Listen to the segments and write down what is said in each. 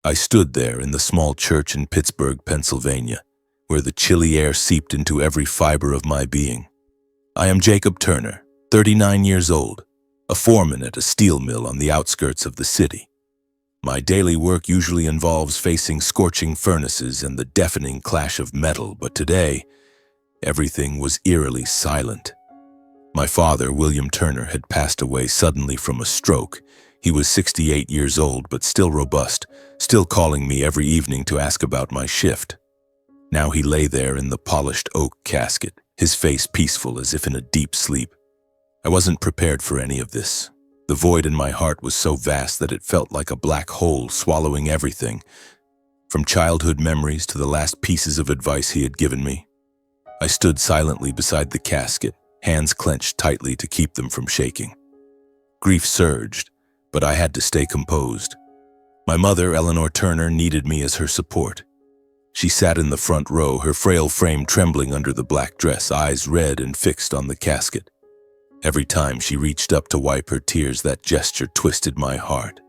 I stood there in the small church in Pittsburgh, Pennsylvania, where the chilly air seeped into every fiber of my being. I am Jacob Turner, 39 years old, a foreman at a steel mill on the outskirts of the city. My daily work usually involves facing scorching furnaces and the deafening clash of metal, but today, everything was eerily silent. My father, William Turner, had passed away suddenly from a stroke. He was 68 years old, but still robust, still calling me every evening to ask about my shift. Now he lay there in the polished oak casket, his face peaceful as if in a deep sleep. I wasn't prepared for any of this. The void in my heart was so vast that it felt like a black hole swallowing everything, from childhood memories to the last pieces of advice he had given me. I stood silently beside the casket, hands clenched tightly to keep them from shaking. Grief surged, but I had to stay composed. My mother, Eleanor Turner, needed me as her support. She sat in the front row, her frail frame trembling under the black dress, eyes red and fixed on the casket. Every time she reached up to wipe her tears, that gesture twisted my heart.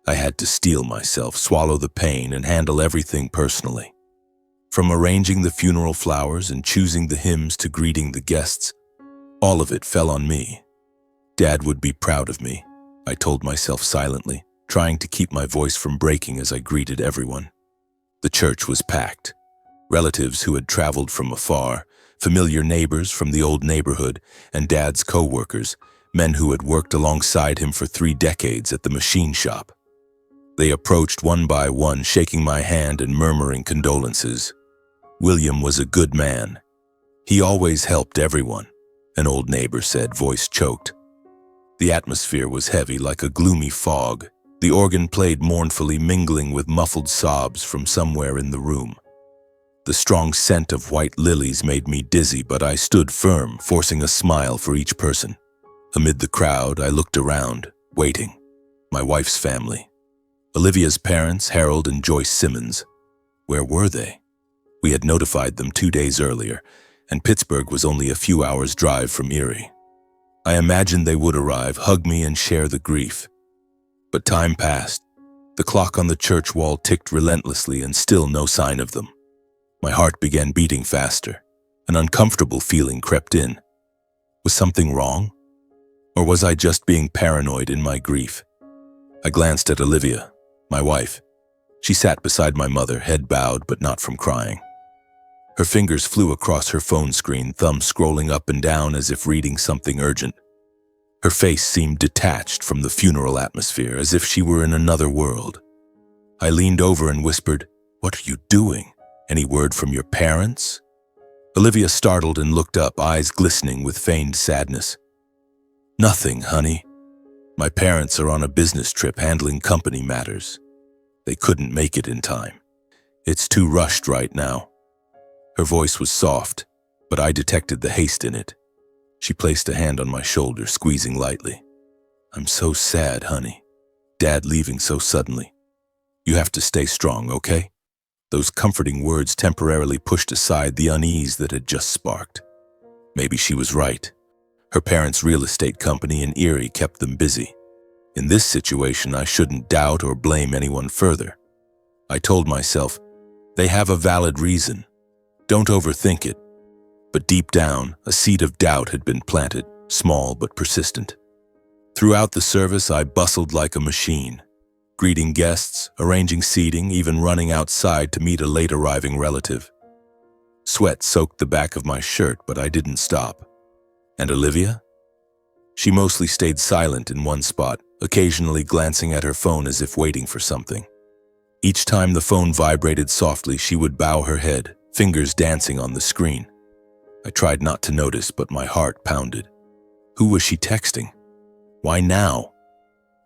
I had to steel myself, swallow the pain, and handle everything personally. From arranging the funeral flowers and choosing the hymns to greeting the guests, all of it fell on me. Dad would be proud of me, I told myself silently, trying to keep my voice from breaking as I greeted everyone. The church was packed. Relatives who had traveled from afar, familiar neighbors from the old neighborhood, and Dad's co-workers, men who had worked alongside him for 3 decades at the machine shop. They approached one by one, shaking my hand and murmuring condolences. William was a good man. He always helped everyone, an old neighbor said, voice choked. The atmosphere was heavy, like a gloomy fog. The organ played mournfully, mingling with muffled sobs from somewhere in the room. The strong scent of white lilies made me dizzy, but I stood firm, forcing a smile for each person. Amid the crowd, I looked around, waiting. My wife's family. Olivia's parents, Harold and Joyce Simmons. Where were they? We had notified them 2 days earlier, and Pittsburgh was only a few hours' drive from Erie. I imagined they would arrive, hug me, and share the grief. But time passed. The clock on the church wall ticked relentlessly, and still no sign of them. My heart began beating faster. An uncomfortable feeling crept in. Was something wrong? Or was I just being paranoid in my grief? I glanced at Olivia, my wife. She sat beside my mother, head bowed but not from crying. Her fingers flew across her phone screen, thumb scrolling up and down as if reading something urgent. Her face seemed detached from the funeral atmosphere, as if she were in another world. I leaned over and whispered, "What are you doing? Any word from your parents?" Olivia startled and looked up, eyes glistening with feigned sadness. "Nothing, honey. My parents are on a business trip handling company matters. They couldn't make it in time. It's too rushed right now." Her voice was soft, but I detected the haste in it. She placed a hand on my shoulder, squeezing lightly. "I'm so sad, honey. Dad leaving so suddenly. You have to stay strong, okay?" Those comforting words temporarily pushed aside the unease that had just sparked. Maybe she was right. Her parents' real estate company in Erie kept them busy. In this situation, I shouldn't doubt or blame anyone further. I told myself, they have a valid reason. Don't overthink it. But deep down, a seed of doubt had been planted, small but persistent. Throughout the service, I bustled like a machine, greeting guests, arranging seating, even running outside to meet a late-arriving relative. Sweat soaked the back of my shirt, but I didn't stop. And Olivia? She mostly stayed silent in one spot, occasionally glancing at her phone as if waiting for something. Each time the phone vibrated softly, she would bow her head, fingers dancing on the screen. I tried not to notice, but my heart pounded. Who was she texting? Why now?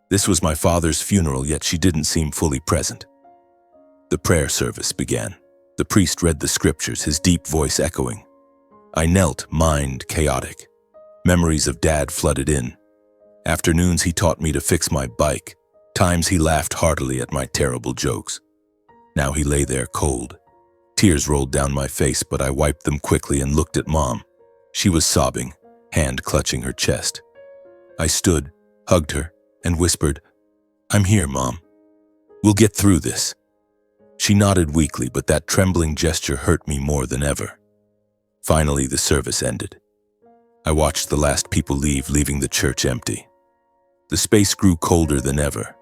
This was my father's funeral, yet she didn't seem fully present. The prayer service began. The priest read the scriptures, his deep voice echoing. I knelt, mind chaotic. Memories of Dad flooded in. Afternoons he taught me to fix my bike. Times he laughed heartily at my terrible jokes. Now he lay there cold. Tears rolled down my face, but I wiped them quickly and looked at Mom. She was sobbing, hand clutching her chest. I stood, hugged her, and whispered, I'm here, Mom. We'll get through this. She nodded weakly, but that trembling gesture hurt me more than ever. Finally, the service ended. I watched the last people leave, leaving the church empty. The space grew colder than ever.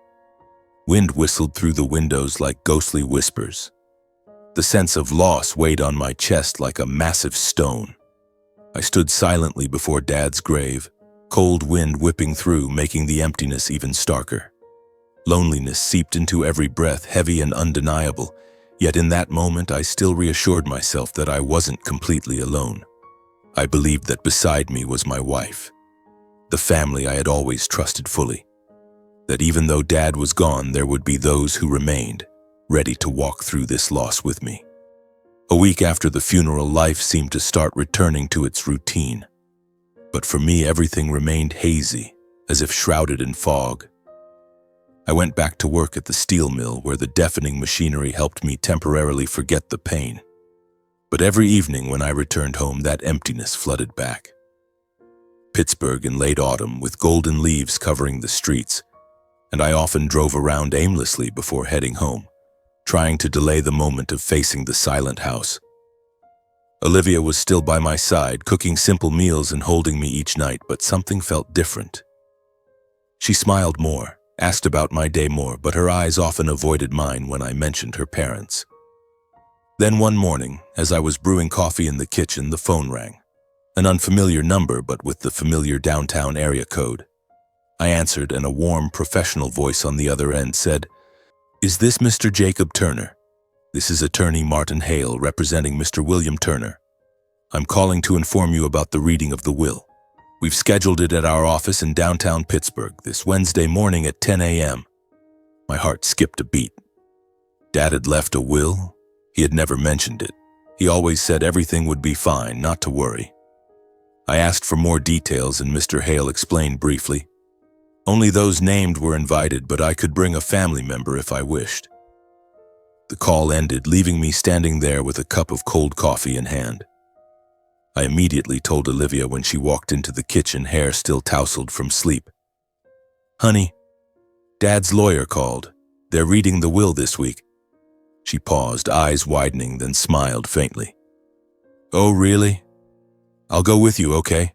Wind whistled through the windows like ghostly whispers. The sense of loss weighed on my chest like a massive stone. I stood silently before Dad's grave, cold wind whipping through, making the emptiness even starker. Loneliness seeped into every breath, heavy and undeniable, yet in that moment I still reassured myself that I wasn't completely alone. I believed that beside me was my wife, the family I had always trusted fully, that even though Dad was gone, there would be those who remained, ready to walk through this loss with me. A week after the funeral, life seemed to start returning to its routine. But for me, everything remained hazy, as if shrouded in fog. I went back to work at the steel mill, where the deafening machinery helped me temporarily forget the pain. But every evening when I returned home, that emptiness flooded back. Pittsburgh in late autumn, with golden leaves covering the streets, and I often drove around aimlessly before heading home, trying to delay the moment of facing the silent house. Olivia was still by my side, cooking simple meals and holding me each night, but something felt different. She smiled more, asked about my day more, but her eyes often avoided mine when I mentioned her parents. Then one morning, as I was brewing coffee in the kitchen, the phone rang. An unfamiliar number, but with the familiar downtown area code. I answered, and a warm, professional voice on the other end said, "Is this Mr. Jacob Turner? This is attorney Martin Hale, representing Mr. William Turner. I'm calling to inform you about the reading of the will. We've scheduled it at our office in downtown Pittsburgh this Wednesday morning at 10 a.m. My heart skipped a beat. Dad had left a will? He had never mentioned it. He always said everything would be fine, not to worry. I asked for more details, and Mr. Hale explained briefly. Only those named were invited, but I could bring a family member if I wished. The call ended, leaving me standing there with a cup of cold coffee in hand. I immediately told Olivia when she walked into the kitchen, hair still tousled from sleep. "Honey, Dad's lawyer called. They're reading the will this week." She paused, eyes widening, then smiled faintly. "Oh, really? I'll go with you, okay?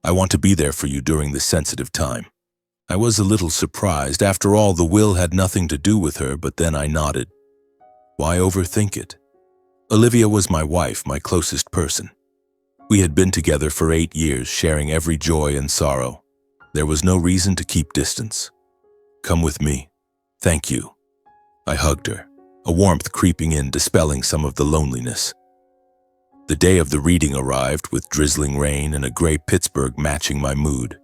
I want to be there for you during this sensitive time." I was a little surprised. After all, the will had nothing to do with her, but then I nodded. Why overthink it? Olivia was my wife, my closest person. We had been together for 8 years, sharing every joy and sorrow. There was no reason to keep distance. "Come with me. Thank you." I hugged her, a warmth creeping in, dispelling some of the loneliness. The day of the reading arrived, with drizzling rain and a gray Pittsburgh matching my mood.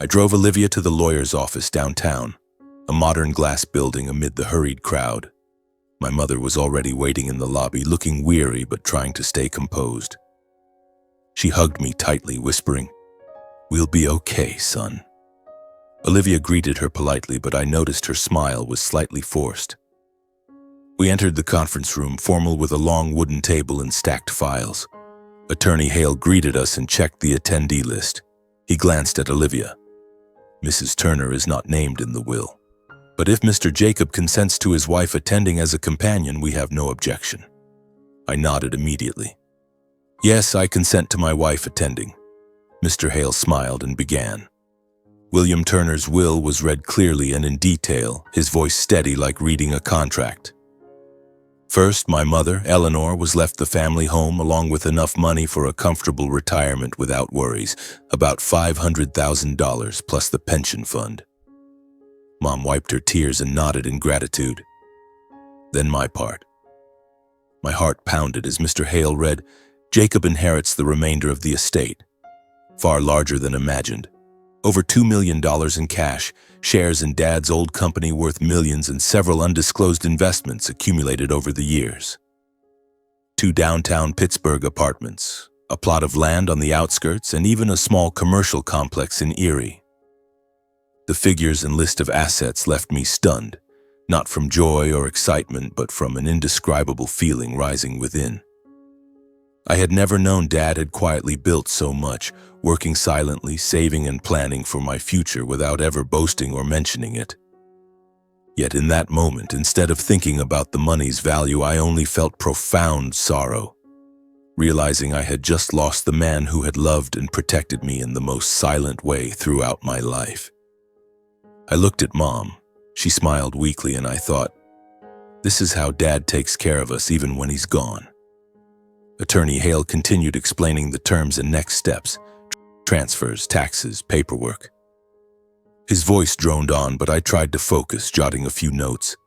I drove Olivia to the lawyer's office downtown, a modern glass building amid the hurried crowd. My mother was already waiting in the lobby, looking weary but trying to stay composed. She hugged me tightly, whispering, "We'll be okay, son." Olivia greeted her politely, but I noticed her smile was slightly forced. We entered the conference room, formal with a long wooden table and stacked files. Attorney Hale greeted us and checked the attendee list. He glanced at Olivia. "Mrs. Turner is not named in the will, but if Mr. Jacob consents to his wife attending as a companion, we have no objection." I nodded immediately. "Yes, I consent to my wife attending." Mr. Hale smiled and began. William Turner's will was read clearly and in detail, his voice steady like reading a contract. First, my mother, Eleanor, was left the family home along with enough money for a comfortable retirement without worries, about $500,000 plus the pension fund. Mom wiped her tears and nodded in gratitude. Then my part. My heart pounded as Mr. Hale read, "Jacob inherits the remainder of the estate. Far larger than imagined. Over $2 million in cash, shares in Dad's old company worth millions, and several undisclosed investments accumulated over the years. 2 downtown Pittsburgh apartments, a plot of land on the outskirts, and even a small commercial complex in Erie." The figures and list of assets left me stunned, not from joy or excitement, but from an indescribable feeling rising within. I had never known Dad had quietly built so much, working silently, saving and planning for my future without ever boasting or mentioning it. Yet in that moment, instead of thinking about the money's value, I only felt profound sorrow, realizing I had just lost the man who had loved and protected me in the most silent way throughout my life. I looked at Mom. She smiled weakly, and I thought, this is how Dad takes care of us even when he's gone. Attorney Hale continued explaining the terms and next steps: transfers, taxes, paperwork. His voice droned on, but I tried to focus, jotting a few notes.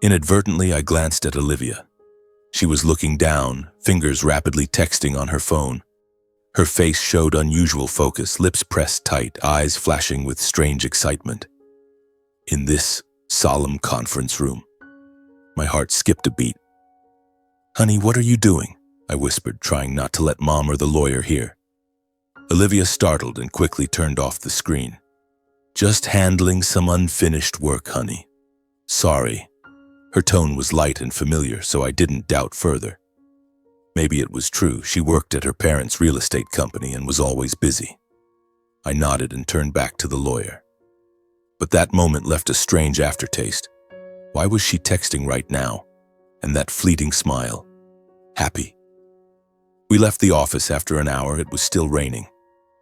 Inadvertently, I glanced at Olivia. She was looking down, fingers rapidly texting on her phone. Her face showed unusual focus, lips pressed tight, eyes flashing with strange excitement. In this solemn conference room, my heart skipped a beat. "Honey, what are you doing?" I whispered, trying not to let Mom or the lawyer hear. Olivia startled and quickly turned off the screen. "Just handling some unfinished work, honey. Sorry." Her tone was light and familiar, so I didn't doubt further. Maybe it was true. She worked at her parents' real estate company and was always busy. I nodded and turned back to the lawyer. But that moment left a strange aftertaste. Why was she texting right now? And that fleeting smile. Happy. We left the office after an hour. It was still raining.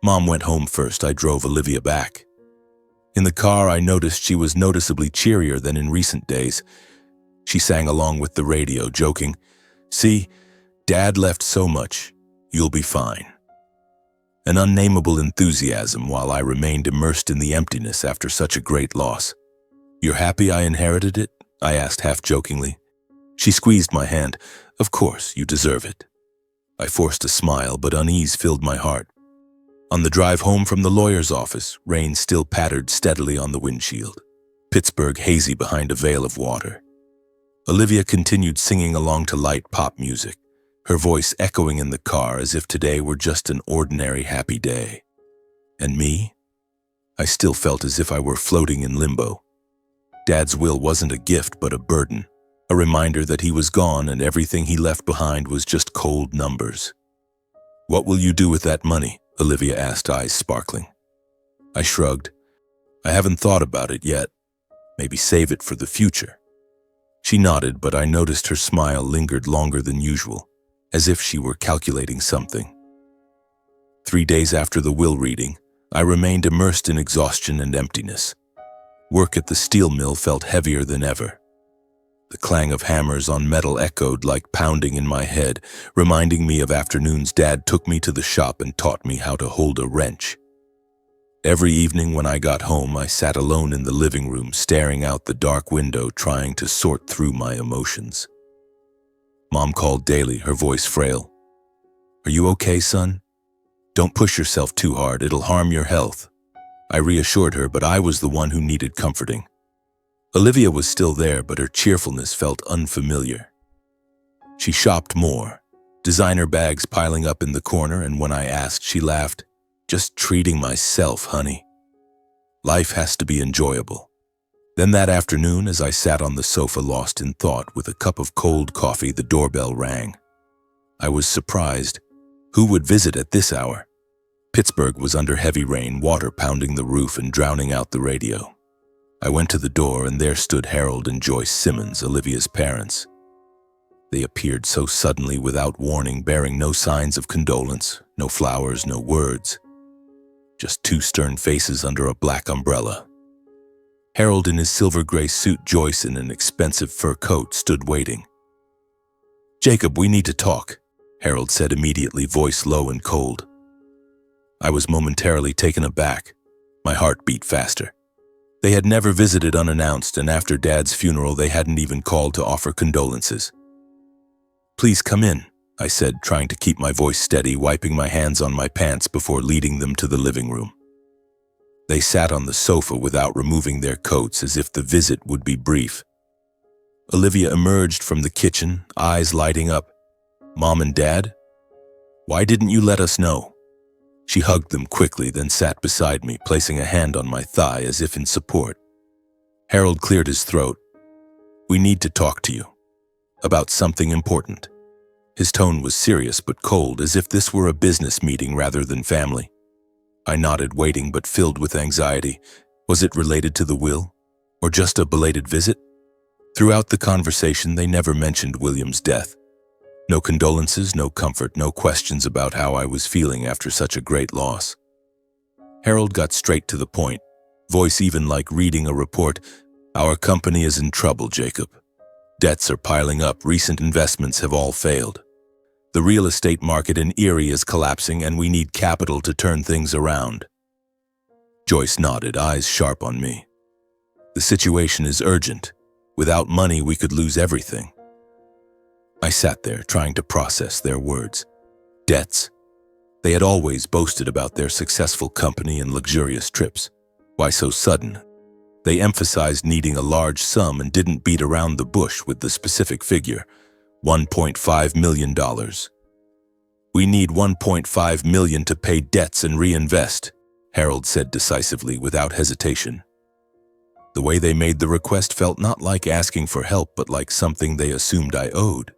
Mom went home first. I drove Olivia back. In the car, I noticed she was noticeably cheerier than in recent days. She sang along with the radio, joking, "See, Dad left so much. You'll be fine." An unnameable enthusiasm while I remained immersed in the emptiness after such a great loss. "You're happy I inherited it?" I asked half-jokingly. She squeezed my hand. "Of course, you deserve it." I forced a smile, but unease filled my heart. On the drive home from the lawyer's office, rain still pattered steadily on the windshield. Pittsburgh hazy behind a veil of water. Olivia continued singing along to light pop music, her voice echoing in the car as if today were just an ordinary happy day. And me? I still felt as if I were floating in limbo. Dad's will wasn't a gift but a burden, a reminder that he was gone and everything he left behind was just cold numbers. "What will you do with that money?" Olivia asked, eyes sparkling. I shrugged. "I haven't thought about it yet. Maybe save it for the future." She nodded, but I noticed her smile lingered longer than usual, as if she were calculating something. 3 days after the will reading, I remained immersed in exhaustion and emptiness. Work at the steel mill felt heavier than ever. The clang of hammers on metal echoed like pounding in my head, reminding me of afternoons Dad took me to the shop and taught me how to hold a wrench. Every evening when I got home, I sat alone in the living room, staring out the dark window, trying to sort through my emotions. Mom called daily, her voice frail. "Are you okay, son? Don't push yourself too hard, it'll harm your health." I reassured her, but I was the one who needed comforting. Olivia was still there, but her cheerfulness felt unfamiliar. She shopped more, designer bags piling up in the corner, and when I asked, she laughed, "Just treating myself, honey. Life has to be enjoyable." Then that afternoon, as I sat on the sofa lost in thought with a cup of cold coffee, the doorbell rang. I was surprised. Who would visit at this hour? Pittsburgh was under heavy rain, water pounding the roof and drowning out the radio. I went to the door, and there stood Harold and Joyce Simmons, Olivia's parents. They appeared so suddenly without warning, bearing no signs of condolence, no flowers, no words. Just two stern faces under a black umbrella. Harold in his silver-gray suit, Joyce in an expensive fur coat, stood waiting. "Jacob, we need to talk," Harold said immediately, voice low and cold. I was momentarily taken aback. My heart beat faster. They had never visited unannounced, and after Dad's funeral, they hadn't even called to offer condolences. "Please come in," I said, trying to keep my voice steady, wiping my hands on my pants before leading them to the living room. They sat on the sofa without removing their coats, as if the visit would be brief. Olivia emerged from the kitchen, eyes lighting up. "Mom and Dad? Why didn't you let us know?" She hugged them quickly, then sat beside me, placing a hand on my thigh as if in support. Harold cleared his throat. "We need to talk to you. About something important." His tone was serious but cold, as if this were a business meeting rather than family. I nodded, waiting but filled with anxiety. Was it related to the will? Or just a belated visit? Throughout the conversation, they never mentioned William's death. No condolences, no comfort, no questions about how I was feeling after such a great loss. Harold got straight to the point, voice even like reading a report. Our company is in trouble, Jacob. Debts are piling up, recent investments have all failed. The real estate market in Erie is collapsing and we need capital to turn things around. Joyce nodded, eyes sharp on me. The situation is urgent. Without money, we could lose everything. I sat there trying to process their words. Debts. They had always boasted about their successful company and luxurious trips. Why so sudden? They emphasized needing a large sum and didn't beat around the bush with the specific figure, $1.5 million. We need $1.5 million to pay debts and reinvest, Harold said decisively without hesitation. The way they made the request felt not like asking for help, but like something they assumed I owed.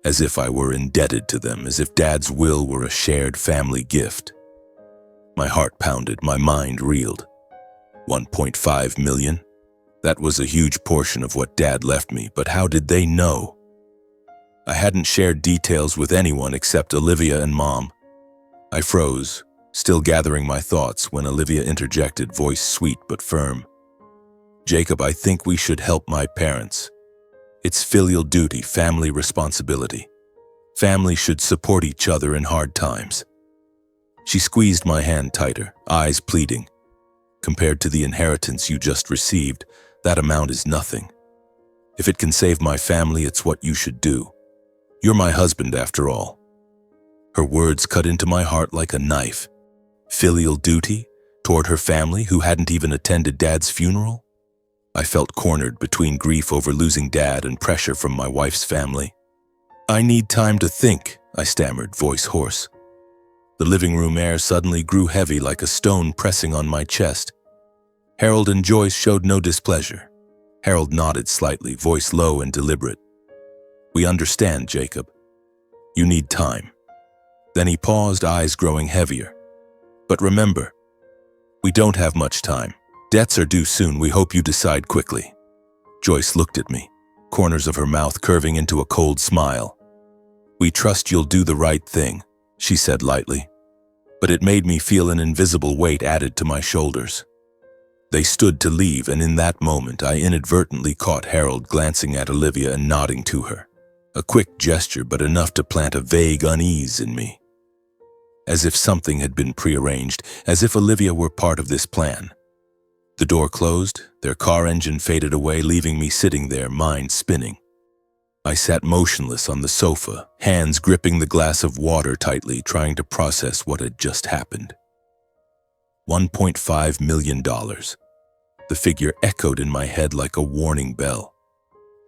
As if I were indebted to them, as if Dad's will were a shared family gift. My heart pounded, my mind reeled. 1.5 million? That was a huge portion of what Dad left me, but how did they know? I hadn't shared details with anyone except Olivia and Mom. I froze, still gathering my thoughts when Olivia interjected, voice sweet but firm. Jacob, I think we should help my parents. It's filial duty, family responsibility. Family should support each other in hard times. She squeezed my hand tighter, eyes pleading. Compared to the inheritance you just received, that amount is nothing. If it can save my family, it's what you should do. You're my husband, after all. Her words cut into my heart like a knife. Filial duty? Toward her family, who hadn't even attended Dad's funeral? I felt cornered between grief over losing Dad and pressure from my wife's family. I need time to think, I stammered, voice hoarse. The living room air suddenly grew heavy like a stone pressing on my chest. Harold and Joyce showed no displeasure. Harold nodded slightly, voice low and deliberate. We understand, Jacob. You need time. Then he paused, eyes growing heavier. But remember, we don't have much time. Debts are due soon. We hope you decide quickly. Joyce looked at me, corners of her mouth curving into a cold smile. We trust you'll do the right thing, she said lightly. But it made me feel an invisible weight added to my shoulders. They stood to leave, and in that moment I inadvertently caught Harold glancing at Olivia and nodding to her. A quick gesture, but enough to plant a vague unease in me. As if something had been prearranged, as if Olivia were part of this plan. The door closed, their car engine faded away, leaving me sitting there, mind spinning. I sat motionless on the sofa, hands gripping the glass of water tightly, trying to process what had just happened. $1.5 million. The figure echoed in my head like a warning bell.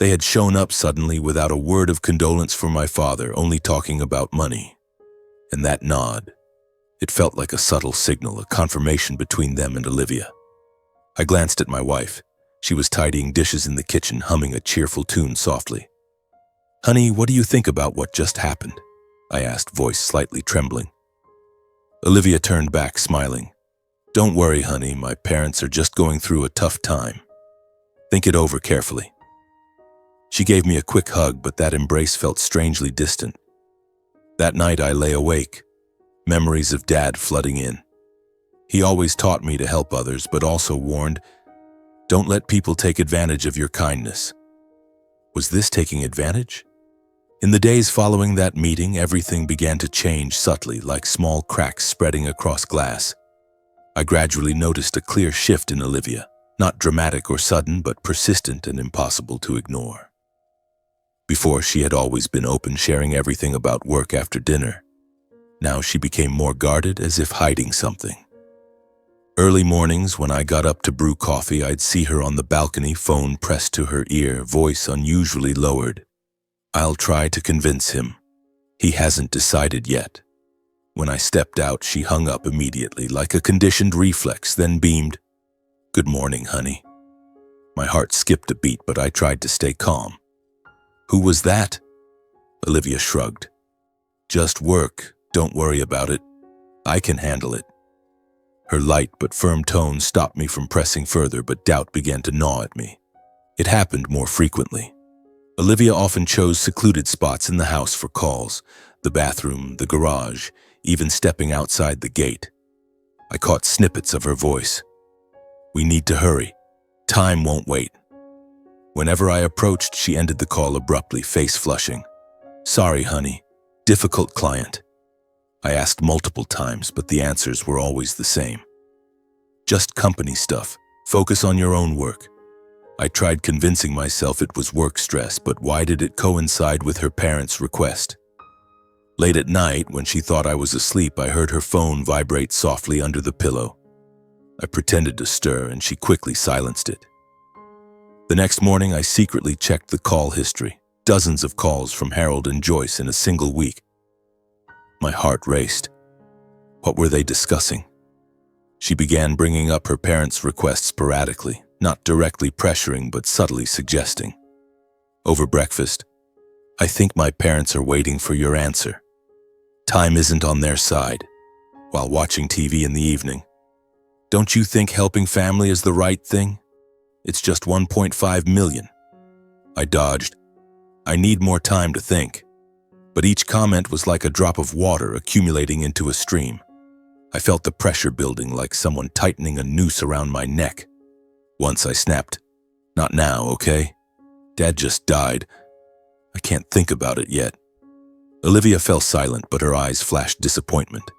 They had shown up suddenly without a word of condolence for my father, only talking about money. And that nod, it felt like a subtle signal, a confirmation between them and Olivia. I glanced at my wife. She was tidying dishes in the kitchen, humming a cheerful tune softly. Honey, what do you think about what just happened? I asked, voice slightly trembling. Olivia turned back, smiling. Don't worry, honey, my parents are just going through a tough time. Think it over carefully. She gave me a quick hug, but that embrace felt strangely distant. That night I lay awake, memories of Dad flooding in. He always taught me to help others, but also warned, don't let people take advantage of your kindness. Was this taking advantage? In the days following that meeting, everything began to change subtly, like small cracks spreading across glass. I gradually noticed a clear shift in Olivia, not dramatic or sudden, but persistent and impossible to ignore. Before, she had always been open, sharing everything about work after dinner. Now she became more guarded, as if hiding something. Early mornings, when I got up to brew coffee, I'd see her on the balcony, phone pressed to her ear, voice unusually lowered. I'll try to convince him. He hasn't decided yet. When I stepped out, she hung up immediately, like a conditioned reflex, then beamed, Good morning, honey. My heart skipped a beat, but I tried to stay calm. Who was that? Olivia shrugged. Just work. Don't worry about it. I can handle it. Her light but firm tone stopped me from pressing further, but doubt began to gnaw at me. It happened more frequently. Olivia often chose secluded spots in the house for calls, the bathroom, the garage, even stepping outside the gate. I caught snippets of her voice. "We need to hurry. Time won't wait." Whenever I approached, she ended the call abruptly, face flushing. "Sorry, honey. Difficult client." I asked multiple times, but the answers were always the same. "Just company stuff. Focus on your own work." I tried convincing myself it was work stress, but why did it coincide with her parents' request? Late at night, when she thought I was asleep, I heard her phone vibrate softly under the pillow. I pretended to stir, and she quickly silenced it. The next morning, I secretly checked the call history. Dozens of calls from Harold and Joyce in a single week. My heart raced. What were they discussing? She began bringing up her parents' requests sporadically, not directly pressuring but subtly suggesting. Over breakfast, "I think my parents are waiting for your answer. Time isn't on their side." While watching TV in the evening, "Don't you think helping family is the right thing? It's just 1.5 million. I dodged. "I need more time to think." But each comment was like a drop of water accumulating into a stream. I felt the pressure building, like someone tightening a noose around my neck. Once I snapped, "Not now, okay? Dad just died. I can't think about it yet." Olivia fell silent, but her eyes flashed disappointment.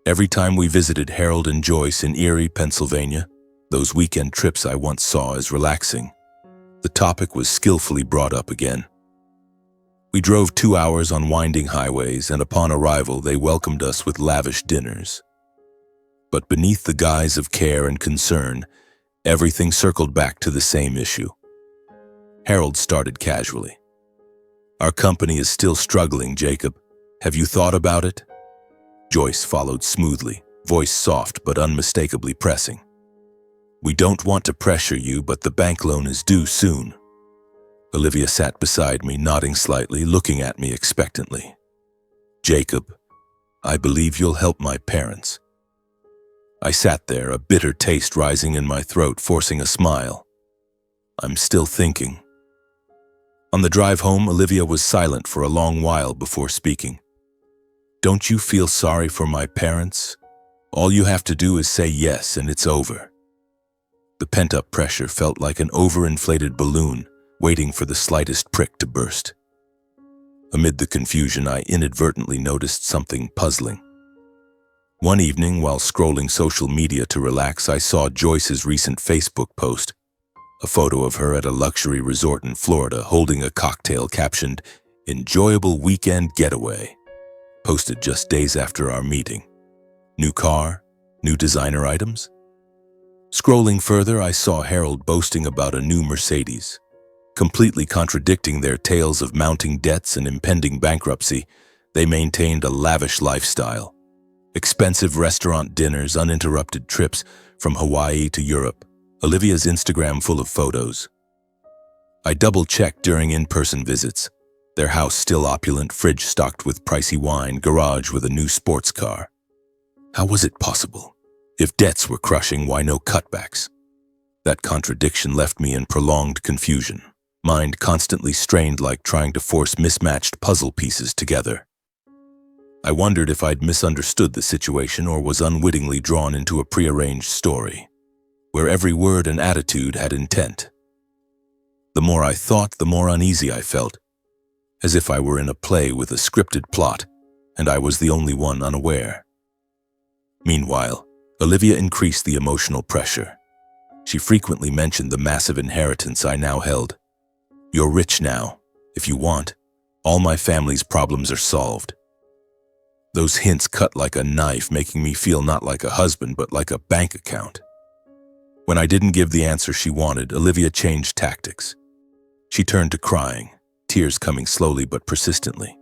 Every time we visited Harold and Joyce in Erie, Pennsylvania, those weekend trips I once saw as relaxing, the topic was skillfully brought up again. We drove 2 hours on winding highways, and upon arrival they welcomed us with lavish dinners. But beneath the guise of care and concern, everything circled back to the same issue. Harold started casually. "Our company is still struggling, Jacob. Have you thought about it?" Joyce followed smoothly, voice soft but unmistakably pressing. "We don't want to pressure you, but the bank loan is due soon." Olivia sat beside me, nodding slightly, looking at me expectantly. "Jacob, I believe you'll help my parents." I sat there, a bitter taste rising in my throat, forcing a smile. "I'm still thinking." On the drive home, Olivia was silent for a long while before speaking. "Don't you feel sorry for my parents? All you have to do is say yes and it's over." The pent-up pressure felt like an overinflated balloon, waiting for the slightest prick to burst. Amid the confusion, I inadvertently noticed something puzzling. One evening, while scrolling social media to relax, I saw Joyce's recent Facebook post, a photo of her at a luxury resort in Florida holding a cocktail captioned, "Enjoyable weekend getaway," posted just days after our meeting. New car? New designer items? Scrolling further, I saw Harold boasting about a new Mercedes. Completely contradicting their tales of mounting debts and impending bankruptcy, they maintained a lavish lifestyle. Expensive restaurant dinners, uninterrupted trips from Hawaii to Europe, Olivia's Instagram full of photos. I double-checked during in-person visits. Their house still opulent, fridge stocked with pricey wine, garage with a new sports car. How was it possible? If debts were crushing, why no cutbacks? That contradiction left me in prolonged confusion, mind constantly strained like trying to force mismatched puzzle pieces together. I wondered if I'd misunderstood the situation or was unwittingly drawn into a prearranged story, where every word and attitude had intent. The more I thought, the more uneasy I felt, as if I were in a play with a scripted plot, and I was the only one unaware. Meanwhile, Olivia increased the emotional pressure. She frequently mentioned the massive inheritance I now held. "You're rich now. If you want, all my family's problems are solved." Those hints cut like a knife, making me feel not like a husband, but like a bank account. When I didn't give the answer she wanted, Olivia changed tactics. She turned to crying, tears coming slowly but persistently.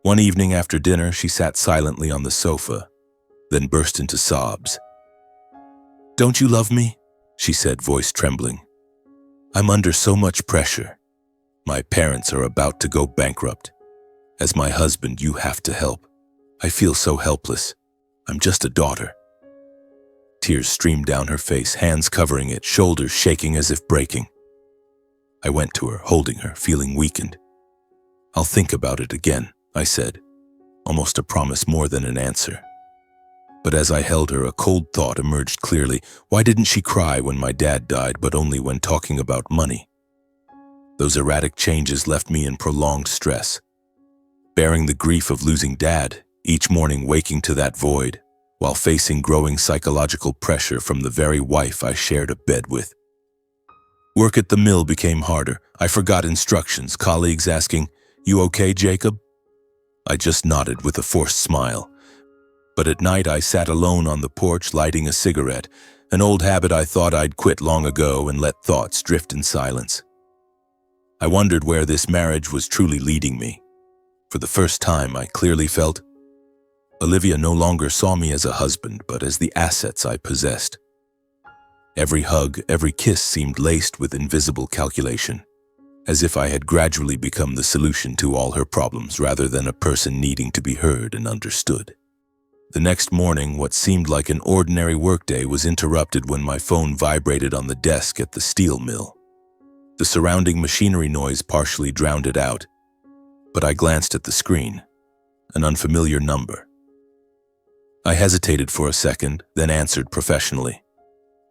One evening after dinner, she sat silently on the sofa, then burst into sobs. "Don't you love me?" she said, voice trembling. "I'm under so much pressure. My parents are about to go bankrupt. As my husband, you have to help. I feel so helpless. I'm just a daughter." Tears streamed down her face, hands covering it, shoulders shaking as if breaking. I went to her, holding her, feeling weakened. "I'll think about it again," I said, almost a promise more than an answer. But as I held her, a cold thought emerged clearly. Why didn't she cry when my dad died, but only when talking about money? Those erratic changes left me in prolonged stress, bearing the grief of losing Dad, each morning waking to that void, while facing growing psychological pressure from the very wife I shared a bed with. Work at the mill became harder. I forgot instructions, colleagues asking, "You okay, Jacob?" I just nodded with a forced smile. But at night I sat alone on the porch lighting a cigarette, an old habit I thought I'd quit long ago, and let thoughts drift in silence. I wondered where this marriage was truly leading me. For the first time, I clearly felt Olivia no longer saw me as a husband, but as the assets I possessed. Every hug, every kiss seemed laced with invisible calculation, as if I had gradually become the solution to all her problems rather than a person needing to be heard and understood. The next morning, what seemed like an ordinary workday was interrupted when my phone vibrated on the desk at the steel mill. The surrounding machinery noise partially drowned it out, but I glanced at the screen, an unfamiliar number. I hesitated for a second, then answered professionally.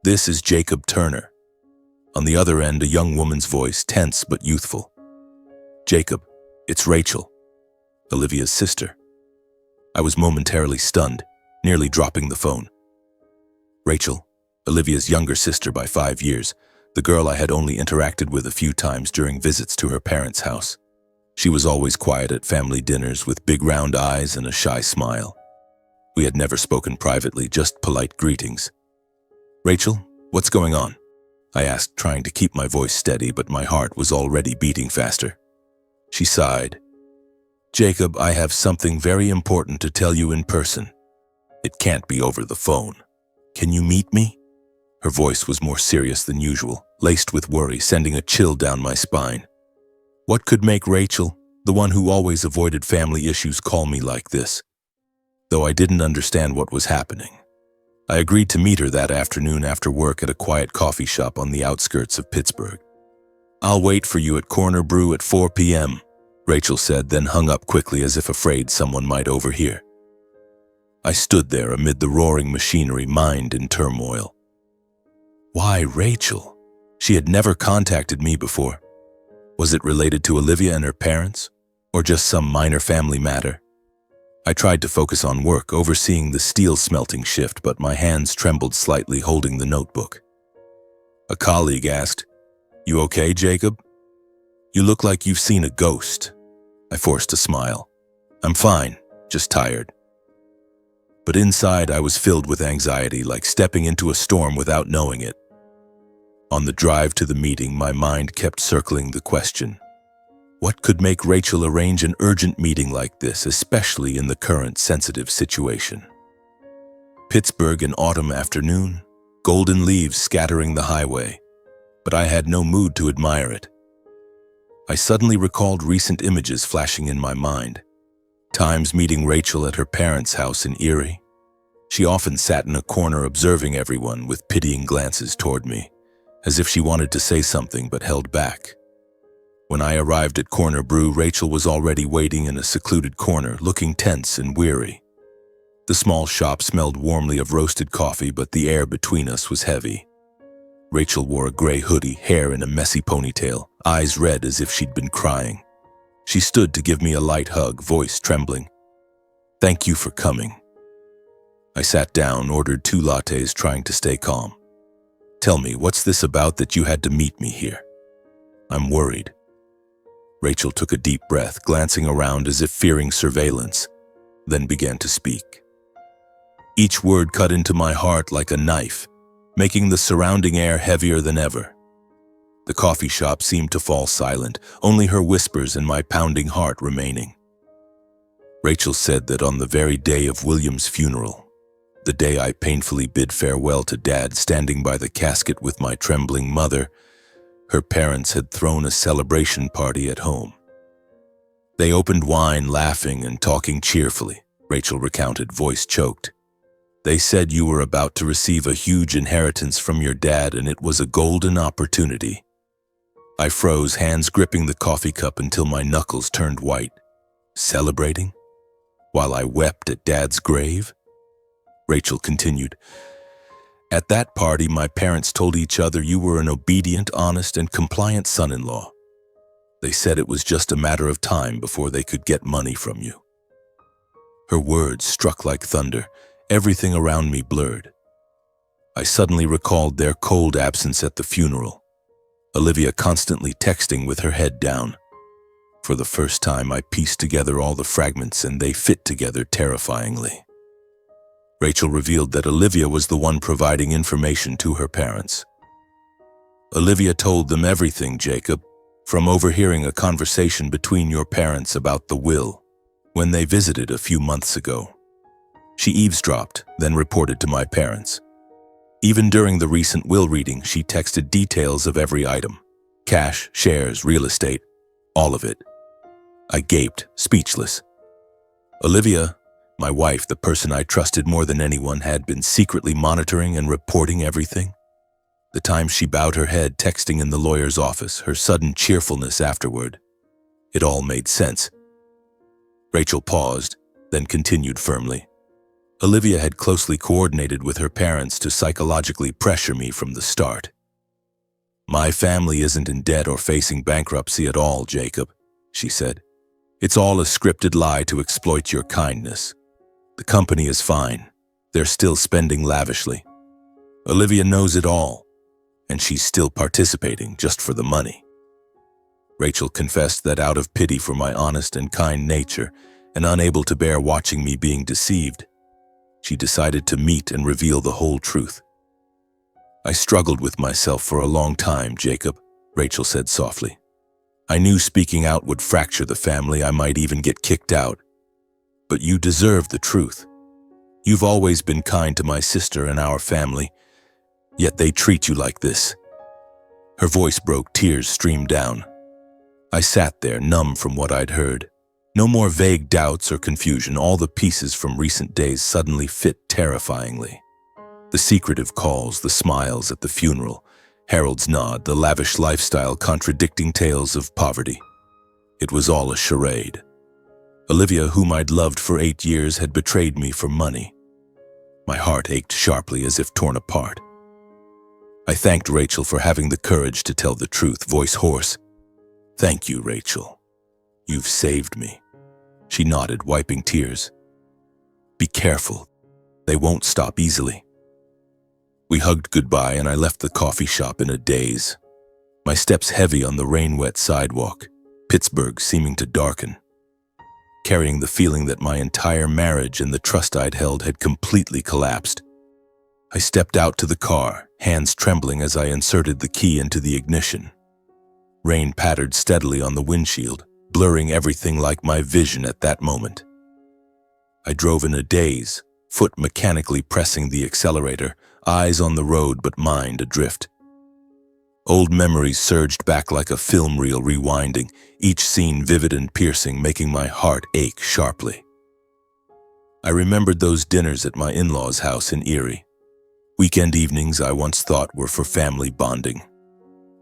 "This is Jacob Turner." On the other end, a young woman's voice, tense but youthful. "Jacob, it's Rachel, Olivia's sister." I was momentarily stunned, nearly dropping the phone. Rachel, Olivia's younger sister by 5 years, the girl I had only interacted with a few times during visits to her parents' house. She was always quiet at family dinners with big round eyes and a shy smile. We had never spoken privately, just polite greetings. "Rachel, what's going on?" I asked, trying to keep my voice steady, but my heart was already beating faster. She sighed. "Jacob, I have something very important to tell you in person. It can't be over the phone. Can you meet me?" Her voice was more serious than usual, laced with worry, sending a chill down my spine. What could make Rachel, the one who always avoided family issues, call me like this? Though I didn't understand what was happening. I agreed to meet her that afternoon after work at a quiet coffee shop on the outskirts of Pittsburgh. "I'll wait for you at Corner Brew at 4 p.m., Rachel said, then hung up quickly as if afraid someone might overhear. I stood there amid the roaring machinery, mind in turmoil. Why Rachel? She had never contacted me before. Was it related to Olivia and her parents, or just some minor family matter? I tried to focus on work, overseeing the steel smelting shift, but my hands trembled slightly holding the notebook. A colleague asked, "You okay, Jacob? You look like you've seen a ghost." I forced a smile. "I'm fine, just tired." But inside I was filled with anxiety, like stepping into a storm without knowing it. On the drive to the meeting, my mind kept circling the question, what could make Rachel arrange an urgent meeting like this, especially in the current sensitive situation? Pittsburgh, an autumn afternoon, golden leaves scattering the highway, but I had no mood to admire it. I suddenly recalled recent images flashing in my mind. Times meeting Rachel at her parents' house in Erie. She often sat in a corner observing everyone with pitying glances toward me, as if she wanted to say something but held back. When I arrived at Corner Brew, Rachel was already waiting in a secluded corner, looking tense and weary. The small shop smelled warmly of roasted coffee, but the air between us was heavy. Rachel wore a gray hoodie, hair in a messy ponytail, eyes red as if she'd been crying. She stood to give me a light hug, voice trembling. "Thank you for coming." I sat down, ordered 2 lattes, trying to stay calm. "Tell me, what's this about that you had to meet me here? I'm worried." Rachel took a deep breath, glancing around as if fearing surveillance, then began to speak. Each word cut into my heart like a knife, making the surrounding air heavier than ever. The coffee shop seemed to fall silent, only her whispers and my pounding heart remaining. Rachel said that on the very day of William's funeral, the day I painfully bid farewell to Dad, standing by the casket with my trembling mother, her parents had thrown a celebration party at home. They opened wine, laughing and talking cheerfully, Rachel recounted, voice choked. They said you were about to receive a huge inheritance from your dad and it was a golden opportunity. I froze, hands gripping the coffee cup until my knuckles turned white. Celebrating? While I wept at Dad's grave? Rachel continued. At that party, my parents told each other you were an obedient, honest, and compliant son-in-law. They said it was just a matter of time before they could get money from you. Her words struck like thunder. Everything around me blurred. I suddenly recalled their cold absence at the funeral. Olivia constantly texting with her head down. For the first time, I pieced together all the fragments and they fit together terrifyingly. Rachel revealed that Olivia was the one providing information to her parents. Olivia told them everything, Jacob, from overhearing a conversation between your parents about the will when they visited a few months ago. She eavesdropped, then reported to my parents. Even during the recent will reading, she texted details of every item. Cash, shares, real estate, all of it. I gaped, speechless. Olivia, my wife, the person I trusted more than anyone, had been secretly monitoring and reporting everything. The time she bowed her head texting in the lawyer's office, her sudden cheerfulness afterward. It all made sense. Rachel paused, then continued firmly. Olivia had closely coordinated with her parents to psychologically pressure me from the start. My family isn't in debt or facing bankruptcy at all, Jacob, she said. It's all a scripted lie to exploit your kindness. The company is fine. They're still spending lavishly. Olivia knows it all, and she's still participating just for the money. Rachel confessed that out of pity for my honest and kind nature, and unable to bear watching me being deceived, she decided to meet and reveal the whole truth. I struggled with myself for a long time, Jacob, Rachel said softly. I knew speaking out would fracture the family, I might even get kicked out. But you deserve the truth. You've always been kind to my sister and our family, yet they treat you like this. Her voice broke, tears streamed down. I sat there, numb from what I'd heard. No more vague doubts or confusion, all the pieces from recent days suddenly fit terrifyingly. The secretive calls, the smiles at the funeral, Harold's nod, the lavish lifestyle contradicting tales of poverty. It was all a charade. Olivia, whom I'd loved for 8 years, had betrayed me for money. My heart ached sharply as if torn apart. I thanked Rachel for having the courage to tell the truth, voice hoarse. Thank you, Rachel. You've saved me. She nodded, wiping tears. Be careful. They won't stop easily. We hugged goodbye and I left the coffee shop in a daze. My steps heavy on the rain-wet sidewalk, Pittsburgh seeming to darken. Carrying the feeling that my entire marriage and the trust I'd held had completely collapsed. I stepped out to the car, hands trembling as I inserted the key into the ignition. Rain pattered steadily on the windshield, blurring everything like my vision at that moment. I drove in a daze, foot mechanically pressing the accelerator, eyes on the road but mind adrift. Old memories surged back like a film reel rewinding, each scene vivid and piercing, making my heart ache sharply. I remembered those dinners at my in-laws' house in Erie. Weekend evenings I once thought were for family bonding.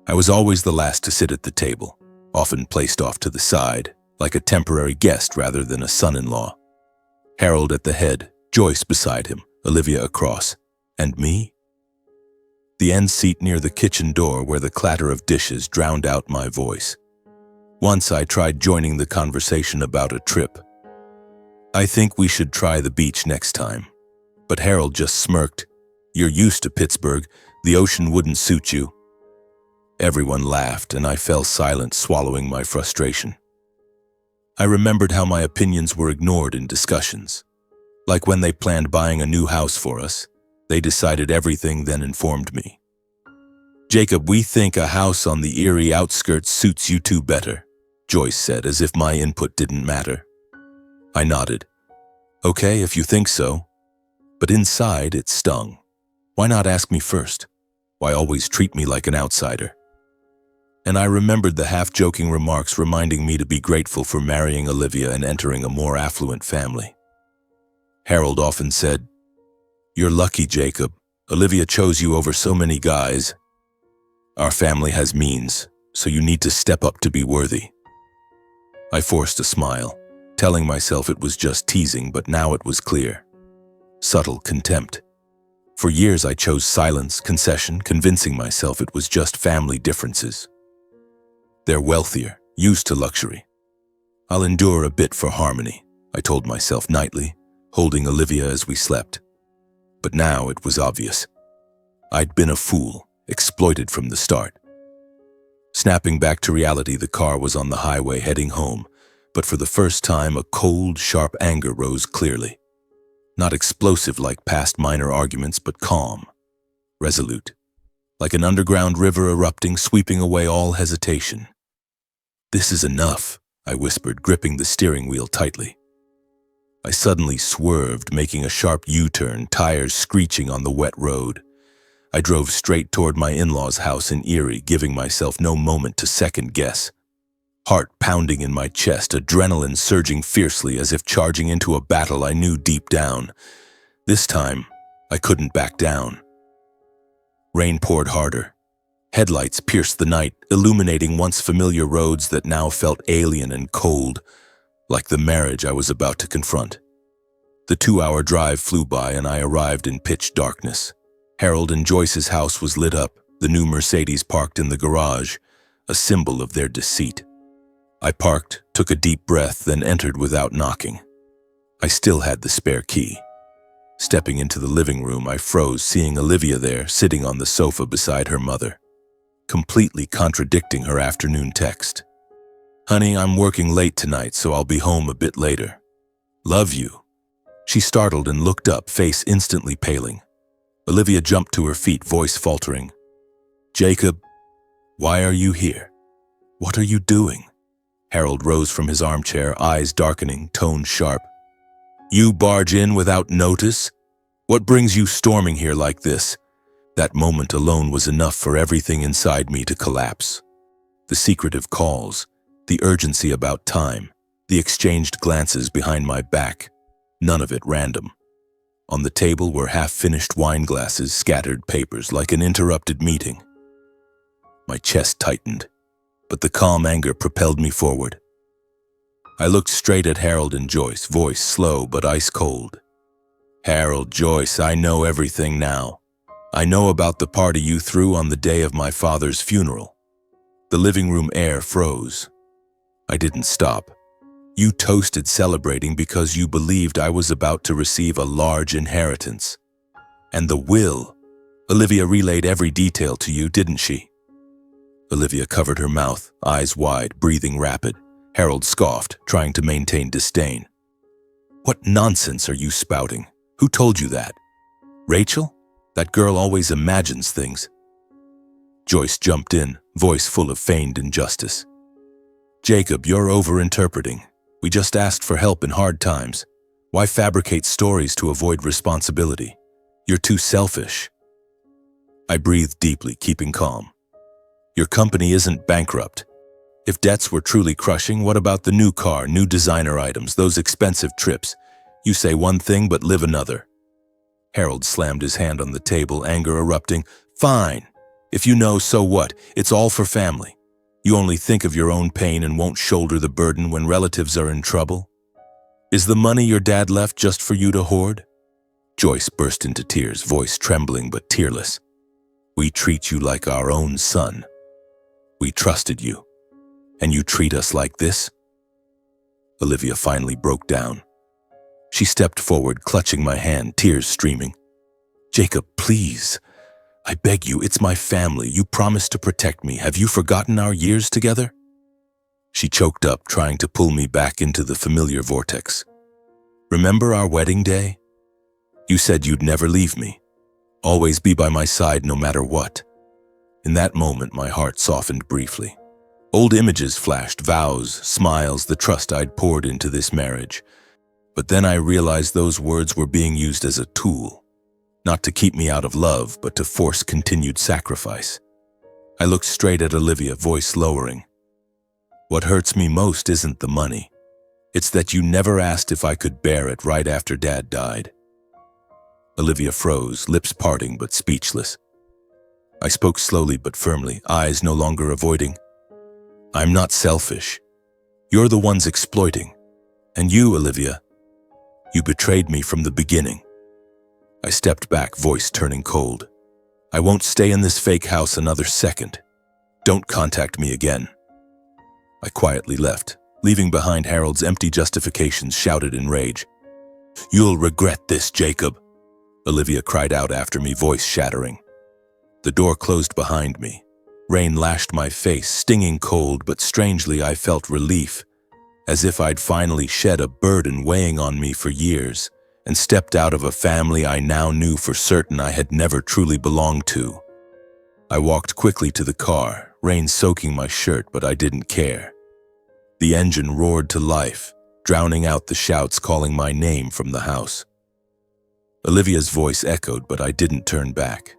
I was always the last to sit at the table, often placed off to the side, like a temporary guest rather than a son-in-law. Harold at the head, Joyce beside him, Olivia across, and me? The end seat near the kitchen door where the clatter of dishes drowned out my voice. Once I tried joining the conversation about a trip. I think we should try the beach next time. But Harold just smirked. You're used to Pittsburgh. The ocean wouldn't suit you. Everyone laughed and I fell silent, swallowing my frustration. I remembered how my opinions were ignored in discussions. Like when they planned buying a new house for us. They decided everything, then informed me. Jacob, we think a house on the Erie outskirts suits you two better, Joyce said, as if my input didn't matter. I nodded. Okay, if you think so. But inside, it stung. Why not ask me first? Why always treat me like an outsider? And I remembered the half-joking remarks reminding me to be grateful for marrying Olivia and entering a more affluent family. Harold often said, You're lucky, Jacob. Olivia chose you over so many guys. Our family has means, so you need to step up to be worthy. I forced a smile, telling myself it was just teasing, but now it was clear. Subtle contempt. For years I chose silence, concession, convincing myself it was just family differences. They're wealthier, used to luxury. I'll endure a bit for harmony, I told myself nightly, holding Olivia as we slept. But now it was obvious. I'd been a fool, exploited from the start. Snapping back to reality, the car was on the highway heading home, but for the first time a cold, sharp anger rose clearly. Not explosive like past minor arguments, but calm, resolute, like an underground river erupting, sweeping away all hesitation. "This is enough," I whispered, gripping the steering wheel tightly. I suddenly swerved, making a sharp U-turn, tires screeching on the wet road. I drove straight toward my in-laws' house in Erie, giving myself no moment to second guess. Heart pounding in my chest, adrenaline surging fiercely as if charging into a battle I knew deep down. This time, I couldn't back down. Rain poured harder. Headlights pierced the night, illuminating once familiar roads that now felt alien and cold, like the marriage I was about to confront. The 2-hour drive flew by and I arrived in pitch darkness. Harold and Joyce's house was lit up, the new Mercedes parked in the garage, a symbol of their deceit. I parked, took a deep breath, then entered without knocking. I still had the spare key. Stepping into the living room, I froze, seeing Olivia there, sitting on the sofa beside her mother, completely contradicting her afternoon text. "Honey, I'm working late tonight, so I'll be home a bit later. Love you." She startled and looked up, face instantly paling. Olivia jumped to her feet, voice faltering. "Jacob, why are you here? What are you doing?" Harold rose from his armchair, eyes darkening, tone sharp. "You barge in without notice? What brings you storming here like this?" That moment alone was enough for everything inside me to collapse. The secretive calls, the urgency about time, the exchanged glances behind my back, none of it random. On the table were half-finished wine glasses, scattered papers, like an interrupted meeting. My chest tightened, but the calm anger propelled me forward. I looked straight at Harold and Joyce, voice slow but ice-cold. "Harold, Joyce, I know everything now. I know about the party you threw on the day of my father's funeral." The living room air froze. I didn't stop. "You toasted celebrating because you believed I was about to receive a large inheritance. And the will. Olivia relayed every detail to you, didn't she?" Olivia covered her mouth, eyes wide, breathing rapid. Harold scoffed, trying to maintain disdain. "What nonsense are you spouting? Who told you that? Rachel? That girl always imagines things." Joyce jumped in, voice full of feigned injustice. "Jacob, you're over-interpreting. We just asked for help in hard times. Why fabricate stories to avoid responsibility? You're too selfish." I breathed deeply, keeping calm. "Your company isn't bankrupt. If debts were truly crushing, what about the new car, new designer items, those expensive trips? You say one thing but live another." Harold slammed his hand on the table, anger erupting. "Fine. If you know, so what? It's all for family. You only think of your own pain and won't shoulder the burden when relatives are in trouble. Is the money your dad left just for you to hoard?" Joyce burst into tears, voice trembling but tearless. "We treat you like our own son. We trusted you. And you treat us like this?" Olivia finally broke down. She stepped forward, clutching my hand, tears streaming. "Jacob, please. I beg you, it's my family. You promised to protect me. Have you forgotten our years together?" She choked up, trying to pull me back into the familiar vortex. "Remember our wedding day? You said you'd never leave me. Always be by my side no matter what." In that moment, my heart softened briefly. Old images flashed, vows, smiles, the trust I'd poured into this marriage. But then I realized those words were being used as a tool, not to keep me out of love, but to force continued sacrifice. I looked straight at Olivia, voice lowering. "What hurts me most isn't the money. It's that you never asked if I could bear it right after Dad died. Olivia froze, lips parting but speechless. I spoke slowly but firmly, eyes no longer avoiding. I'm not selfish. You're the ones exploiting. And you, Olivia, you betrayed me from the beginning. I stepped back, voice turning cold. I won't stay in this fake house another second. Don't contact me again. I quietly left, leaving behind Harold's empty justifications shouted in rage. You'll regret this, Jacob, Olivia cried out after me, voice shattering. The door closed behind me. Rain lashed my face, stinging cold, but strangely I felt relief, as if I'd finally shed a burden weighing on me for years and stepped out of a family I now knew for certain I had never truly belonged to. I walked quickly to the car, rain soaking my shirt, but I didn't care. The engine roared to life, drowning out the shouts calling my name from the house. Olivia's voice echoed, but I didn't turn back.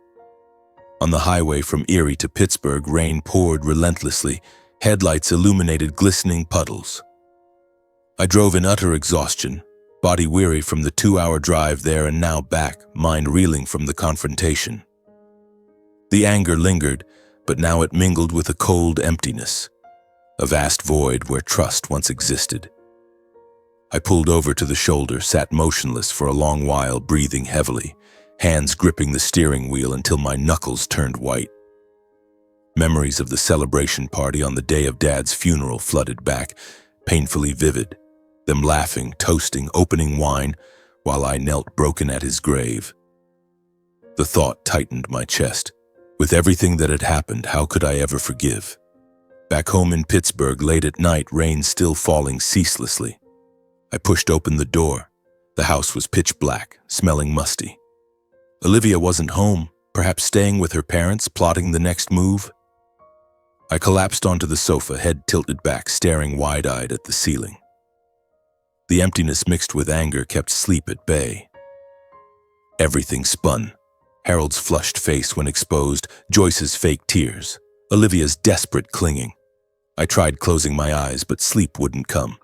On the highway from Erie to Pittsburgh, rain poured relentlessly, headlights illuminated glistening puddles. I drove in utter exhaustion, body weary from the 2-hour drive there and now back, mind reeling from the confrontation. The anger lingered, but now it mingled with a cold emptiness, a vast void where trust once existed. I pulled over to the shoulder, sat motionless for a long while, breathing heavily, hands gripping the steering wheel until my knuckles turned white. Memories of the celebration party on the day of Dad's funeral flooded back, painfully vivid, them laughing, toasting, opening wine, while I knelt broken at his grave. The thought tightened my chest. With everything that had happened, how could I ever forgive? Back home in Pittsburgh, late at night, rain still falling ceaselessly. I pushed open the door. The house was pitch black, smelling musty. Olivia wasn't home, perhaps staying with her parents, plotting the next move. I collapsed onto the sofa, head tilted back, staring wide-eyed at the ceiling. The emptiness mixed with anger kept sleep at bay. Everything spun. Harold's flushed face when exposed, Joyce's fake tears, Olivia's desperate clinging. I tried closing my eyes, but sleep wouldn't come.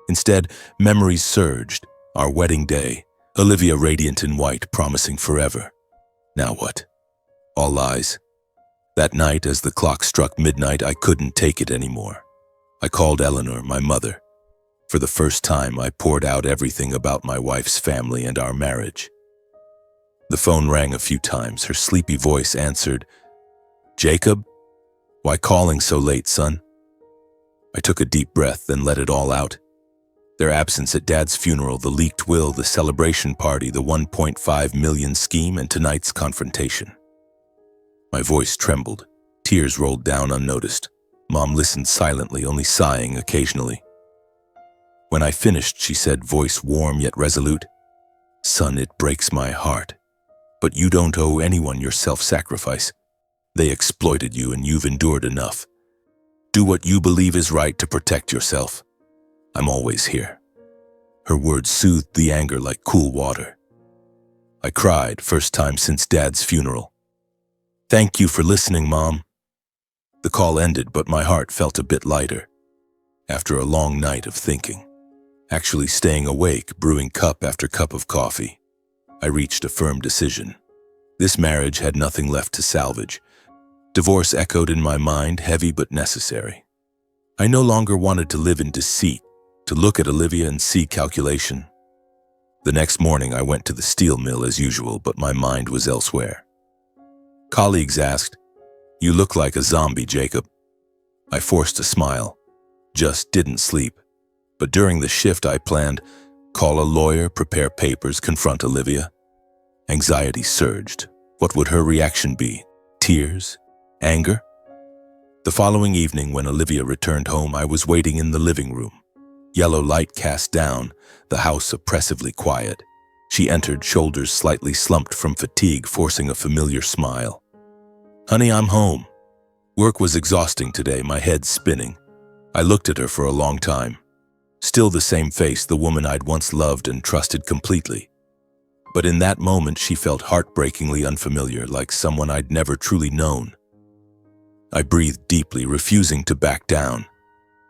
Instead, memories surged. Our wedding day, Olivia radiant in white, promising forever. Now what? All lies. That night, as the clock struck midnight, I couldn't take it anymore. I called Eleanor, my mother. For the first time, I poured out everything about my wife's family and our marriage. The phone rang a few times. Her sleepy voice answered, "Jacob? Why calling so late, son?" I took a deep breath, then let it all out. Their absence at Dad's funeral, the leaked will, the celebration party, the 1.5 million scheme, and tonight's confrontation. My voice trembled. Tears rolled down unnoticed. Mom listened silently, only sighing occasionally. When I finished, she said, voice warm yet resolute, "Son, it breaks my heart. But you don't owe anyone your self-sacrifice. They exploited you and you've endured enough. Do what you believe is right to protect yourself. I'm always here." Her words soothed the anger like cool water. I cried, first time since Dad's funeral. "Thank you for listening, Mom." The call ended, but my heart felt a bit lighter. After a long night of thinking, actually staying awake, brewing cup after cup of coffee, I reached a firm decision. This marriage had nothing left to salvage. Divorce echoed in my mind, heavy but necessary. I no longer wanted to live in deceit, to look at Olivia and see calculation. The next morning I went to the steel mill as usual, but my mind was elsewhere. Colleagues asked, "You look like a zombie, Jacob." I forced a smile. Just didn't sleep. But during the shift I planned, call a lawyer, prepare papers, confront Olivia. Anxiety surged. What would her reaction be? Tears? Anger? The following evening when Olivia returned home, I was waiting in the living room. Yellow light cast down, the house oppressively quiet. She entered, shoulders slightly slumped from fatigue, forcing a familiar smile. "Honey, I'm home." Work was exhausting today, my head spinning. I looked at her for a long time. Still the same face, the woman I'd once loved and trusted completely. But in that moment, she felt heartbreakingly unfamiliar, like someone I'd never truly known. I breathed deeply, refusing to back down.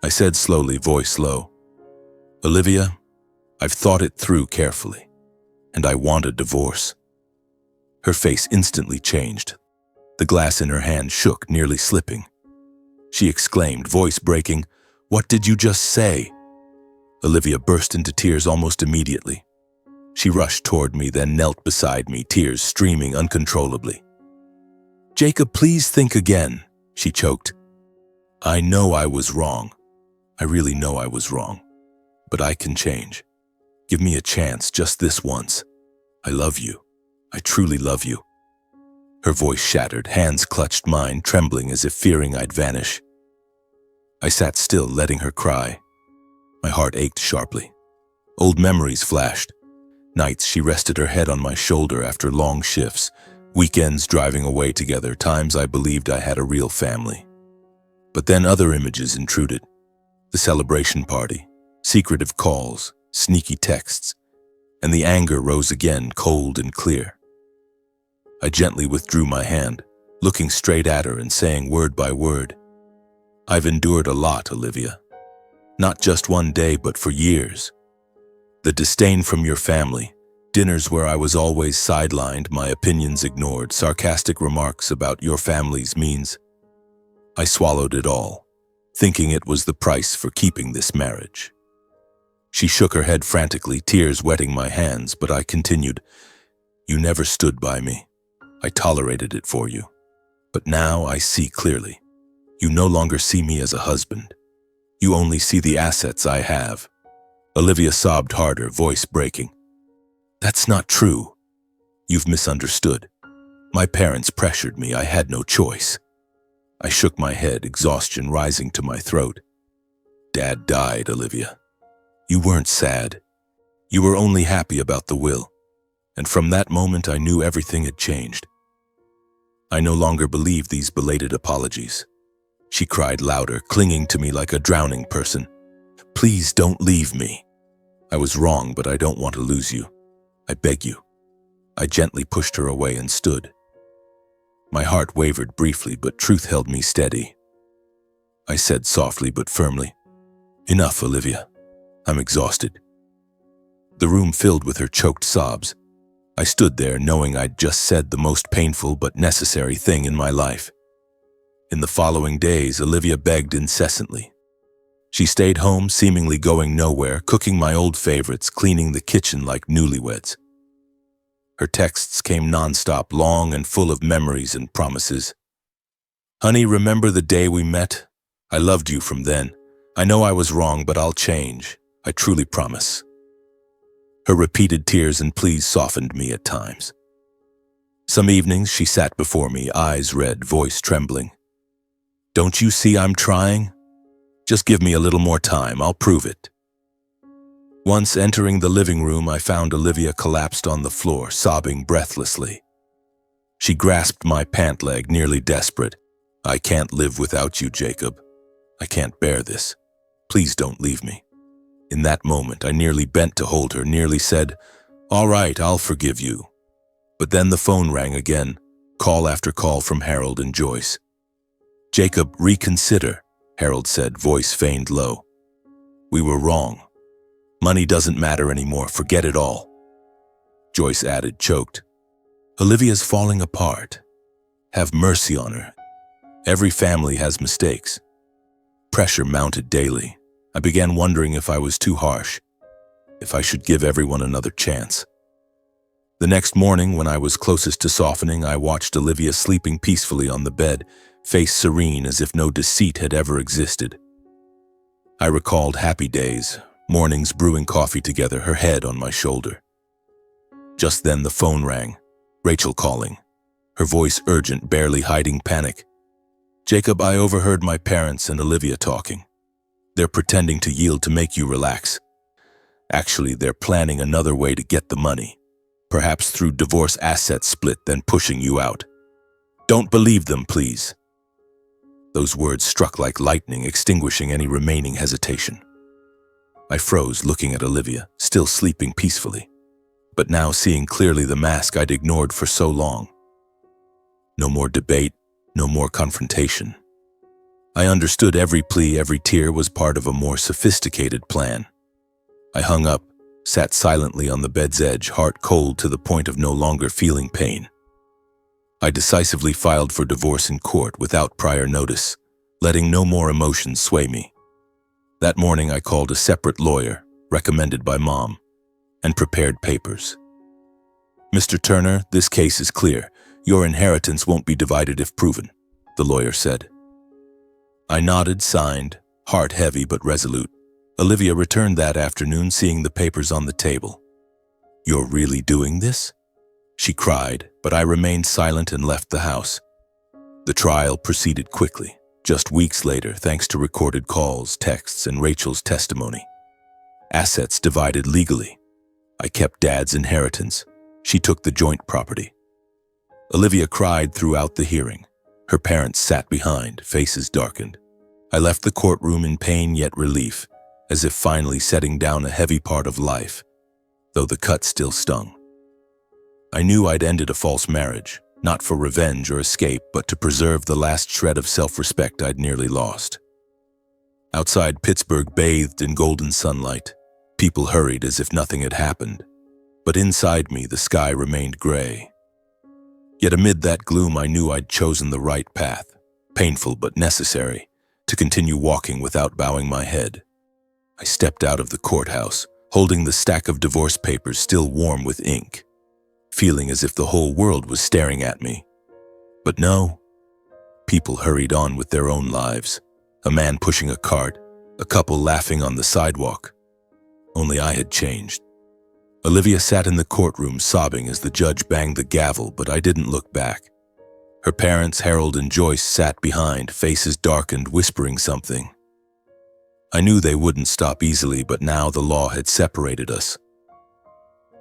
I said slowly, voice low, "Olivia, I've thought it through carefully, and I want a divorce. Her face instantly changed. The glass in her hand shook, nearly slipping. She exclaimed, voice breaking, "What did you just say?" Olivia burst into tears almost immediately. She rushed toward me, then knelt beside me, tears streaming uncontrollably. "Jacob, please think again," she choked. "I know I was wrong. I really know I was wrong. But I can change. Give me a chance, just this once. I love you. I truly love you." Her voice shattered, hands clutched mine, trembling as if fearing I'd vanish. I sat still, letting her cry. My heart ached sharply. Old memories flashed. Nights she rested her head on my shoulder after long shifts, weekends driving away together, times I believed I had a real family. But then other images intruded. The celebration party, secretive calls, sneaky texts, and the anger rose again, cold and clear. I gently withdrew my hand, looking straight at her and saying word by word, "I've endured a lot, Olivia. Not just one day, but for years. The disdain from your family, dinners where I was always sidelined, my opinions ignored, sarcastic remarks about your family's means. I swallowed it all, thinking it was the price for keeping this marriage." She shook her head frantically, tears wetting my hands, but I continued, "You never stood by me. I tolerated it for you. But now I see clearly. You no longer see me as a husband. You only see the assets I have." Olivia sobbed harder, voice breaking. "That's not true. You've misunderstood. My parents pressured me. I had no choice." I shook my head, exhaustion rising to my throat. "Dad died, Olivia. You weren't sad. You were only happy about the will. And from that moment I knew everything had changed. I no longer believed these belated apologies." She cried louder, clinging to me like a drowning person. "Please don't leave me. I was wrong, but I don't want to lose you. I beg you." I gently pushed her away and stood. My heart wavered briefly, but truth held me steady. I said softly but firmly, "Enough, Olivia. I'm exhausted." The room filled with her choked sobs. I stood there knowing I'd just said the most painful but necessary thing in my life. In the following days, Olivia begged incessantly. She stayed home, seemingly going nowhere, cooking my old favorites, cleaning the kitchen like newlyweds. Her texts came nonstop, long and full of memories and promises. "Honey, remember the day we met? I loved you from then. I know I was wrong, but I'll change. I truly promise." Her repeated tears and pleas softened me at times. Some evenings she sat before me, eyes red, voice trembling. "Don't you see I'm trying? Just give me a little more time, I'll prove it." Once entering the living room, I found Olivia collapsed on the floor, sobbing breathlessly. She grasped my pant leg, nearly desperate. "I can't live without you, Jacob. I can't bear this. Please don't leave me." In that moment, I nearly bent to hold her, nearly said, "All right, I'll forgive you." But then the phone rang again, call after call from Harold and Joyce. "Jacob, reconsider," Harold said, voice feigned low. "We were wrong. Money doesn't matter anymore, forget it all." Joyce added, choked, "Olivia's falling apart. Have mercy on her. Every family has mistakes." Pressure mounted daily. I began wondering if I was too harsh, if I should give everyone another chance. The next morning, when I was closest to softening, I watched Olivia sleeping peacefully on the bed, face serene as if no deceit had ever existed. I recalled happy days, mornings brewing coffee together, her head on my shoulder. Just then the phone rang, Rachel calling, her voice urgent, barely hiding panic. "Jacob, I overheard my parents and Olivia talking. They're pretending to yield to make you relax. Actually, they're planning another way to get the money, perhaps through divorce asset split, then pushing you out. Don't believe them, please." Those words struck like lightning, extinguishing any remaining hesitation. I froze, looking at Olivia, still sleeping peacefully, but now seeing clearly the mask I'd ignored for so long. No more debate, no more confrontation. I understood every plea, every tear was part of a more sophisticated plan. I hung up, sat silently on the bed's edge, heart cold to the point of no longer feeling pain. I decisively filed for divorce in court without prior notice, letting no more emotions sway me. That morning I called a separate lawyer, recommended by Mom, and prepared papers. "Mr. Turner, this case is clear. Your inheritance won't be divided if proven," the lawyer said. I nodded, signed, heart heavy but resolute. Olivia returned that afternoon, seeing the papers on the table. "You're really doing this?" she cried, but I remained silent and left the house. The trial proceeded quickly, just weeks later, thanks to recorded calls, texts, and Rachel's testimony. Assets divided legally. I kept Dad's inheritance. She took the joint property. Olivia cried throughout the hearing. Her parents sat behind, faces darkened. I left the courtroom in pain yet relief, as if finally setting down a heavy part of life, though the cut still stung. I knew I'd ended a false marriage, not for revenge or escape, but to preserve the last shred of self-respect I'd nearly lost. Outside Pittsburgh bathed in golden sunlight. People hurried as if nothing had happened, but inside me the sky remained gray. Yet amid that gloom I knew I'd chosen the right path, painful but necessary, to continue walking without bowing my head. I stepped out of the courthouse, holding the stack of divorce papers still warm with ink, feeling as if the whole world was staring at me. But no. People hurried on with their own lives, a man pushing a cart, a couple laughing on the sidewalk. Only I had changed. Olivia sat in the courtroom sobbing as the judge banged the gavel, but I didn't look back. Her parents, Harold and Joyce, sat behind, faces darkened, whispering something. I knew they wouldn't stop easily, but now the law had separated us.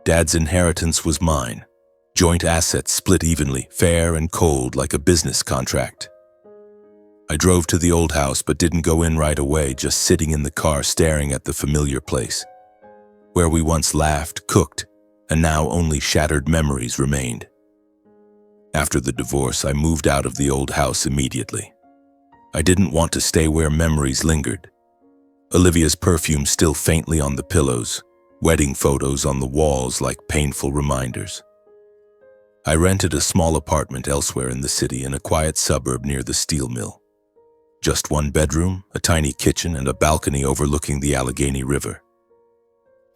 Dad's inheritance was mine. Joint assets split evenly, fair and cold like a business contract. I drove to the old house but didn't go in right away, just sitting in the car staring at the familiar place. Where we once laughed, cooked, and now only shattered memories remained. After the divorce, I moved out of the old house immediately. I didn't want to stay where memories lingered. Olivia's perfume still faintly on the pillows, wedding photos on the walls like painful reminders. I rented a small apartment elsewhere in the city in a quiet suburb near the steel mill. Just one bedroom, a tiny kitchen, and a balcony overlooking the Allegheny River.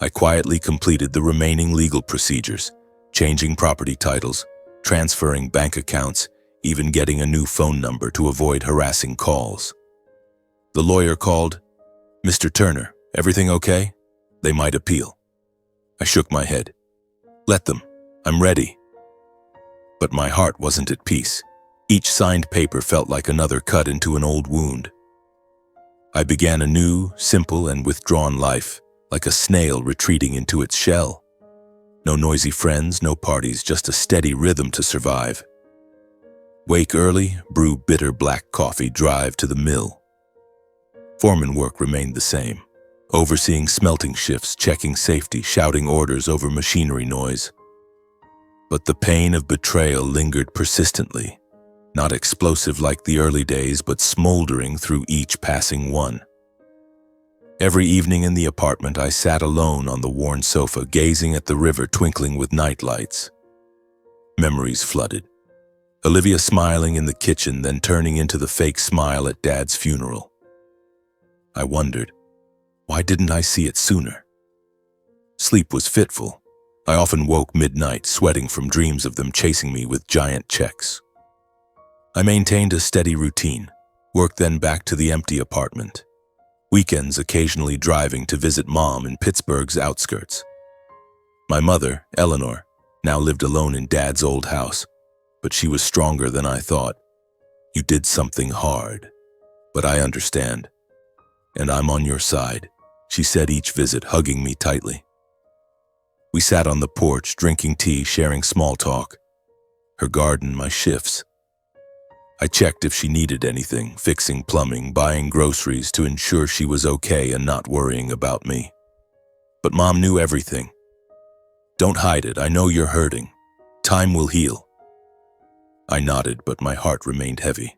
I quietly completed the remaining legal procedures, changing property titles, transferring bank accounts, even getting a new phone number to avoid harassing calls. The lawyer called. "Mr. Turner, everything okay? They might appeal." I shook my head. "Let them. I'm ready." But my heart wasn't at peace. Each signed paper felt like another cut into an old wound. I began a new, simple, and withdrawn life, like a snail retreating into its shell. No noisy friends, no parties, just a steady rhythm to survive. Wake early, brew bitter black coffee, drive to the mill. Foreman work remained the same. Overseeing smelting shifts, checking safety, shouting orders over machinery noise. But the pain of betrayal lingered persistently, not explosive like the early days, but smoldering through each passing one. Every evening in the apartment, I sat alone on the worn sofa, gazing at the river twinkling with night lights. Memories flooded. Olivia smiling in the kitchen, then turning into the fake smile at Dad's funeral. I wondered, why didn't I see it sooner? Sleep was fitful. I often woke midnight, sweating from dreams of them chasing me with giant checks. I maintained a steady routine, work then back to the empty apartment. Weekends occasionally driving to visit Mom in Pittsburgh's outskirts. My mother, Eleanor, now lived alone in Dad's old house, but she was stronger than I thought. "You did something hard, but I understand. And I'm on your side," she said each visit, hugging me tightly. We sat on the porch, drinking tea, sharing small talk. Her garden, my shifts. I checked if she needed anything, fixing plumbing, buying groceries to ensure she was okay and not worrying about me. But Mom knew everything. "Don't hide it, I know you're hurting. Time will heal." I nodded, but my heart remained heavy.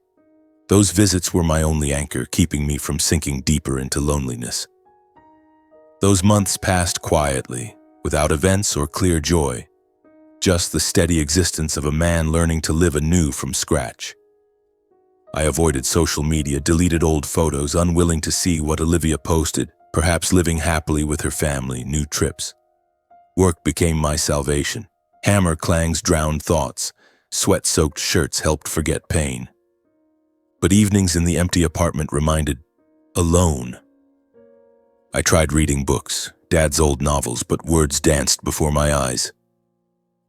Those visits were my only anchor, keeping me from sinking deeper into loneliness. Those months passed quietly, without events or clear joy. just the steady existence of a man learning to live anew from scratch. I avoided social media, deleted old photos, unwilling to see what Olivia posted, perhaps living happily with her family, new trips. Work became my salvation. Hammer clangs drowned thoughts. Sweat-soaked shirts helped forget pain. But evenings in the empty apartment reminded, alone. I tried reading books, Dad's old novels, but words danced before my eyes.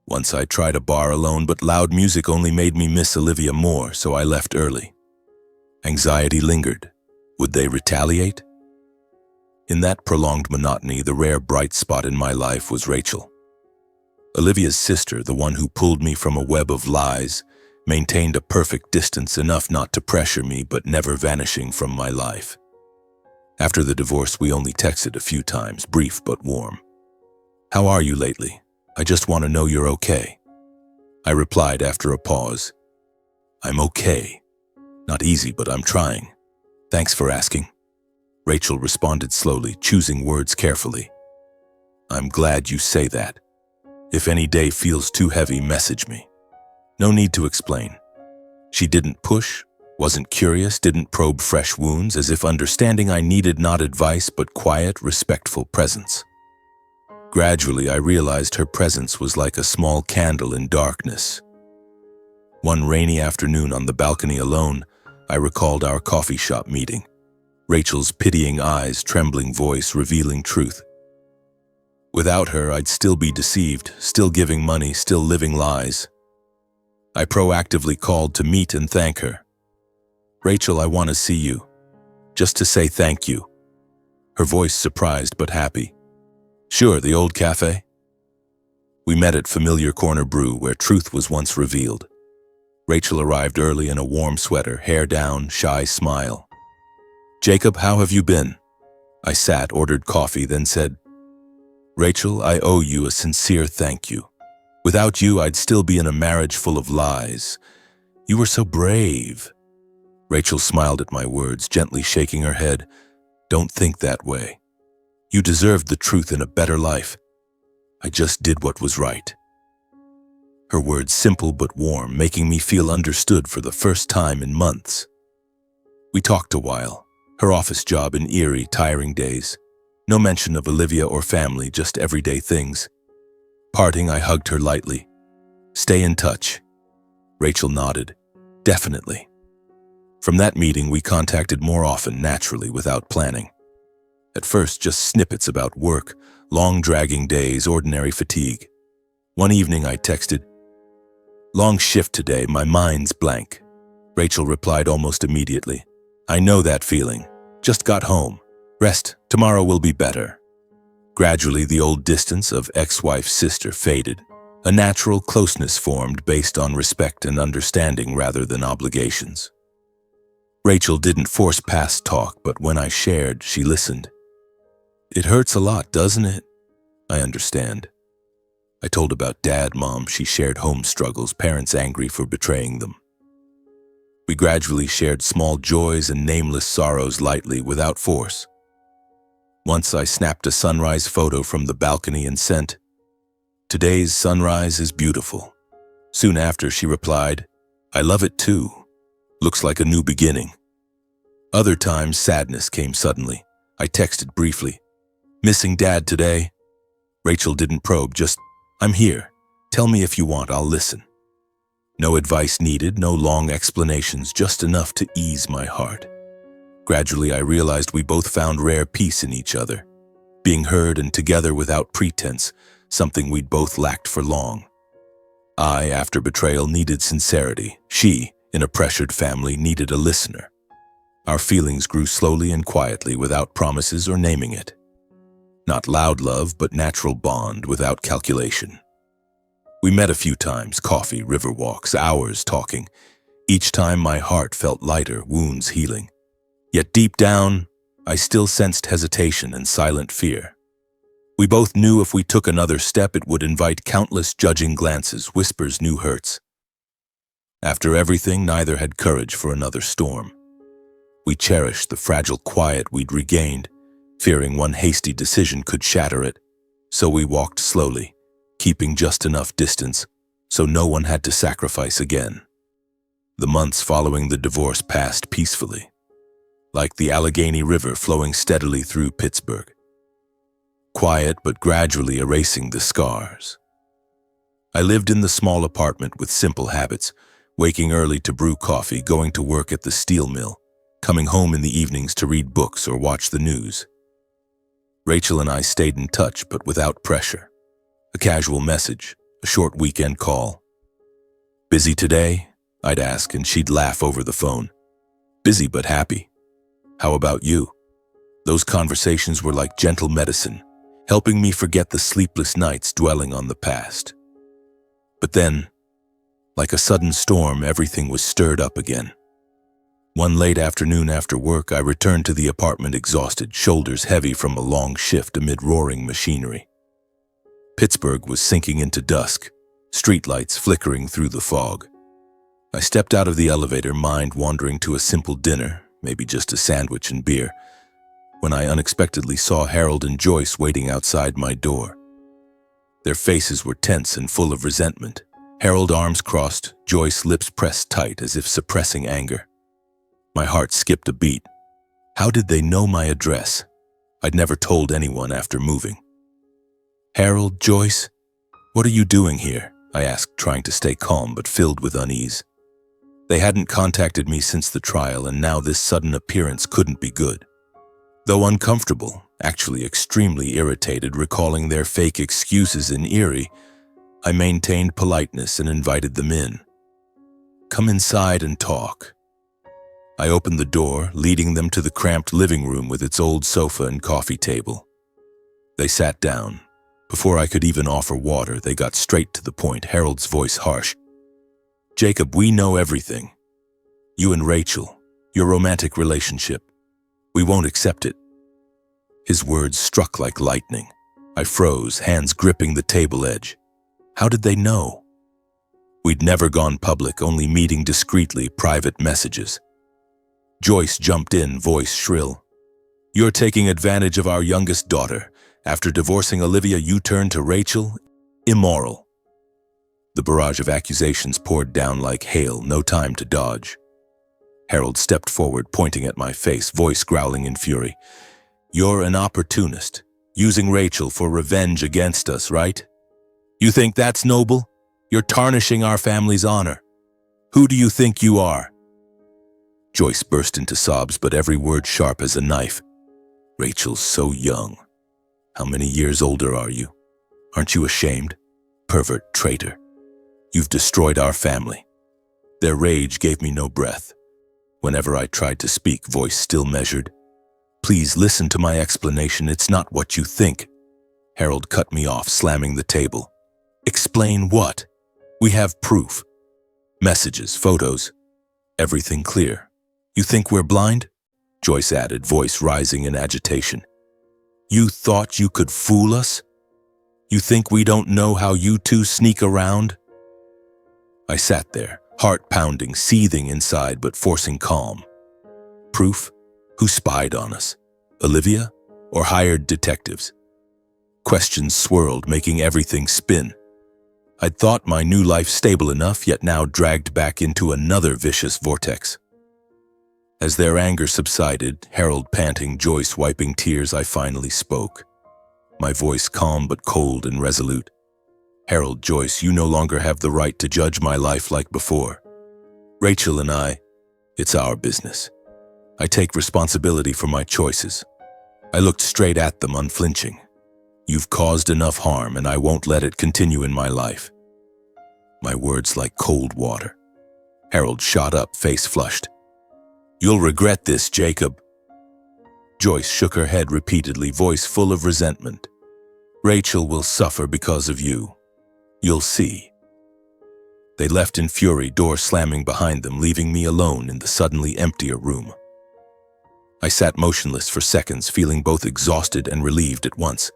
Once I tried a bar alone, but loud music only made me miss Olivia more, so I left early. Anxiety lingered. Would they retaliate? In that prolonged monotony, the rare bright spot in my life was Rachel. Olivia's sister, the one who pulled me from a web of lies, maintained a perfect distance, enough not to pressure me but never vanishing from my life. After the divorce, we only texted a few times, brief but warm. "How are you lately? I just want to know you're okay." I replied after a pause. "I'm okay. Not easy, but I'm trying. Thanks for asking." Rachel responded slowly, choosing words carefully. "I'm glad you say that. If any day feels too heavy, message me." No need to explain. She didn't push, wasn't curious, didn't probe fresh wounds, as if understanding I needed not advice but quiet, respectful presence. Gradually, I realized her presence was like a small candle in darkness. One rainy afternoon on the balcony alone, I recalled our coffee shop meeting. Rachel's pitying eyes, trembling voice, revealing truth. Without her, I'd still be deceived, still giving money, still living lies. I proactively called to meet and thank her. "Rachel, I want to see you. Just to say thank you." Her voice surprised but happy. "Sure, the old cafe?" We met at Familiar Corner Brew, where truth was once revealed. Rachel arrived early in a warm sweater, hair down, shy smile. "Jacob, how have you been?" I sat, ordered coffee, then said, "Rachel, I owe you a sincere thank you. Without you, I'd still be in a marriage full of lies. You were so brave." Rachel smiled at my words, gently shaking her head. "Don't think that way. You deserved the truth in a better life. I just did what was right." Her words simple but warm, making me feel understood for the first time in months. We talked a while, her office job in eerie, tiring days. No mention of Olivia or family, just everyday things. Parting, I hugged her lightly. "Stay in touch." Rachel nodded. "Definitely." From that meeting, we contacted more often, naturally, without planning. At first, just snippets about work, long dragging days, ordinary fatigue. One evening I texted, "Long shift today, my mind's blank." Rachel replied almost immediately, "I know that feeling. Just got home. Rest, tomorrow will be better." Gradually, the old distance of ex-wife's sister faded. A natural closeness formed based on respect and understanding rather than obligations. Rachel didn't force past talk, but when I shared, she listened. "It hurts a lot, doesn't it?" "I understand." I told about Dad, Mom. She shared home struggles, parents angry for betraying them. We gradually shared small joys and nameless sorrows lightly, without force. Once I snapped a sunrise photo from the balcony and sent, "Today's sunrise is beautiful." Soon after, she replied, "I love it too. Looks like a new beginning." Other times, sadness came suddenly. I texted briefly, "Missing Dad today?" Rachel didn't probe, just, "I'm here. Tell me if you want, I'll listen." No advice needed, no long explanations, just enough to ease my heart. Gradually, I realized we both found rare peace in each other, being heard and together without pretense, something we'd both lacked for long. I, after betrayal, needed sincerity. She, in a pressured family, needed a listener. Our feelings grew slowly and quietly, without promises or naming it. Not loud love, but natural bond, without calculation. We met a few times, coffee, river walks, hours talking. Each time my heart felt lighter, wounds healing. Yet deep down, I still sensed hesitation and silent fear. We both knew if we took another step, it would invite countless judging glances, whispers, new hurts. After everything, neither had courage for another storm. We cherished the fragile quiet we'd regained, fearing one hasty decision could shatter it. So we walked slowly, keeping just enough distance so no one had to sacrifice again. The months following the divorce passed peacefully, like the Allegheny River flowing steadily through Pittsburgh, quiet but gradually erasing the scars. I lived in the small apartment with simple habits, waking early to brew coffee, going to work at the steel mill, coming home in the evenings to read books or watch the news. Rachel and I stayed in touch, but without pressure. A casual message, a short weekend call. "Busy today?" I'd ask, and she'd laugh over the phone. "Busy but happy. How about you?" Those conversations were like gentle medicine, helping me forget the sleepless nights dwelling on the past. But then, like a sudden storm, everything was stirred up again. One late afternoon after work, I returned to the apartment exhausted, shoulders heavy from a long shift amid roaring machinery. Pittsburgh was sinking into dusk, streetlights flickering through the fog. I stepped out of the elevator, mind wandering to a simple dinner, maybe just a sandwich and beer, when I unexpectedly saw Harold and Joyce waiting outside my door. Their faces were tense and full of resentment. Harold arms crossed, Joyce lips pressed tight as if suppressing anger. My heart skipped a beat. How did they know my address? I'd never told anyone after moving. "Harold, Joyce, what are you doing here?" I asked, trying to stay calm but filled with unease. They hadn't contacted me since the trial, and now this sudden appearance couldn't be good. Though uncomfortable, actually extremely irritated, recalling their fake excuses in Erie, I maintained politeness and invited them in. "Come inside and talk." I opened the door, leading them to the cramped living room with its old sofa and coffee table. They sat down. Before I could even offer water, they got straight to the point, Harold's voice harsh. "Jacob, we know everything. You and Rachel, your romantic relationship. We won't accept it." His words struck like lightning. I froze, hands gripping the table edge. How did they know? We'd never gone public, only meeting discreetly, private messages. Joyce jumped in, voice shrill. "You're taking advantage of our youngest daughter. After divorcing Olivia, you turned to Rachel? Immoral." The barrage of accusations poured down like hail, no time to dodge. Harold stepped forward, pointing at my face, voice growling in fury. "You're an opportunist, using Rachel for revenge against us, right? You think that's noble? You're tarnishing our family's honor. Who do you think you are?" Joyce burst into sobs, but every word sharp as a knife. "Rachel's so young. How many years older are you? Aren't you ashamed? Pervert, traitor. You've destroyed our family." Their rage gave me no breath. Whenever I tried to speak, voice still measured. "Please listen to my explanation. It's not what you think." Harold cut me off, slamming the table. "Explain what? We have proof. Messages, photos. Everything clear. You think we're blind?" Joyce added, voice rising in agitation. "You thought you could fool us? You think we don't know how you two sneak around?" I sat there, heart pounding, seething inside but forcing calm. Proof? Who spied on us? Olivia? Or hired detectives? Questions swirled, making everything spin. I'd thought my new life stable enough, yet now dragged back into another vicious vortex. As their anger subsided, Harold panting, Joyce wiping tears, I finally spoke. My voice calm but cold and resolute. "Harold, Joyce, you no longer have the right to judge my life like before. Rachel and I, it's our business. I take responsibility for my choices." I looked straight at them, unflinching. "You've caused enough harm, and I won't let it continue in my life." My words like cold water. Harold shot up, face flushed. "You'll regret this, Jacob." Joyce shook her head repeatedly, voice full of resentment. "Rachel will suffer because of you. You'll see." They left in fury, door slamming behind them, leaving me alone in the suddenly emptier room. I sat motionless for seconds, feeling both exhausted and relieved at once.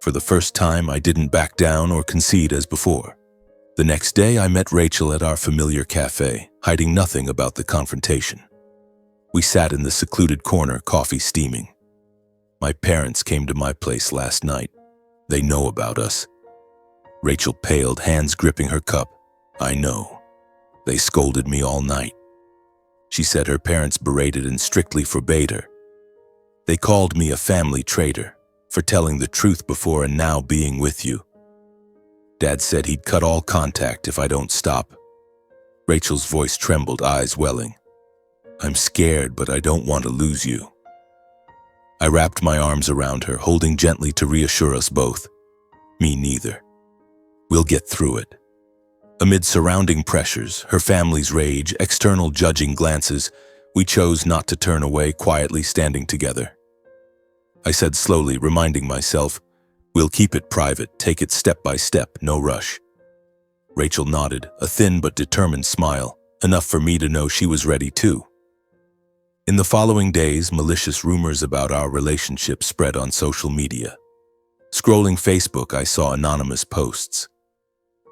For the first time, I didn't back down or concede as before. The next day, I met Rachel at our familiar cafe, hiding nothing about the confrontation. We sat in the secluded corner, coffee steaming. "My parents came to my place last night. They know about us." Rachel paled, hands gripping her cup. I know. They scolded me all night. She said her parents berated and strictly forbade her. They called me a family traitor for telling the truth before and now being with you. Dad said he'd cut all contact if I don't stop. Rachel's voice trembled, eyes welling. I'm scared, but I don't want to lose you. I wrapped my arms around her, holding gently to reassure us both. Me neither. We'll get through it. Amid surrounding pressures, her family's rage, external judging glances, we chose not to turn away, quietly standing together. I said slowly, reminding myself, we'll keep it private, take it step by step, no rush. Rachel nodded, a thin but determined smile, enough for me to know she was ready too. In the following days, malicious rumors about our relationship spread on social media. Scrolling Facebook, I saw anonymous posts.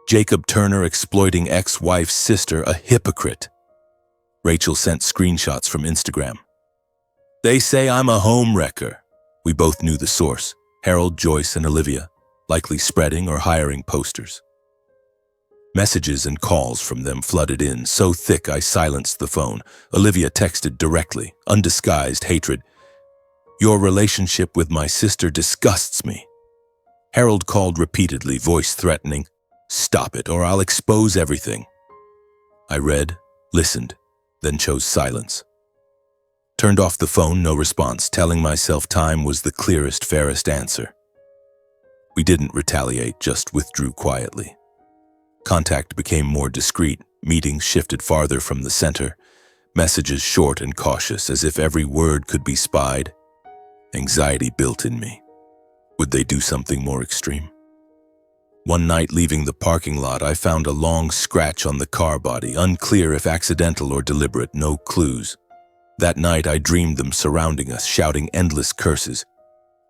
Jacob Turner exploiting ex-wife's sister, a hypocrite. Rachel sent screenshots from Instagram. They say I'm a homewrecker. We both knew the source, Harold, Joyce, and Olivia, likely spreading or hiring posters. Messages and calls from them flooded in, so thick I silenced the phone. Olivia texted directly, undisguised hatred. Your relationship with my sister disgusts me. Harold called repeatedly, voice threatening. Stop it, or I'll expose everything. I read, listened, then chose silence. Turned off the phone, no response, telling myself time was the clearest, fairest answer. We didn't retaliate, just withdrew quietly. Contact became more discreet, meetings shifted farther from the center, messages short and cautious, as if every word could be spied. Anxiety built in me. Would they do something more extreme? One night leaving the parking lot, I found a long scratch on the car body, unclear if accidental or deliberate, no clues. That night I dreamed them surrounding us, shouting endless curses.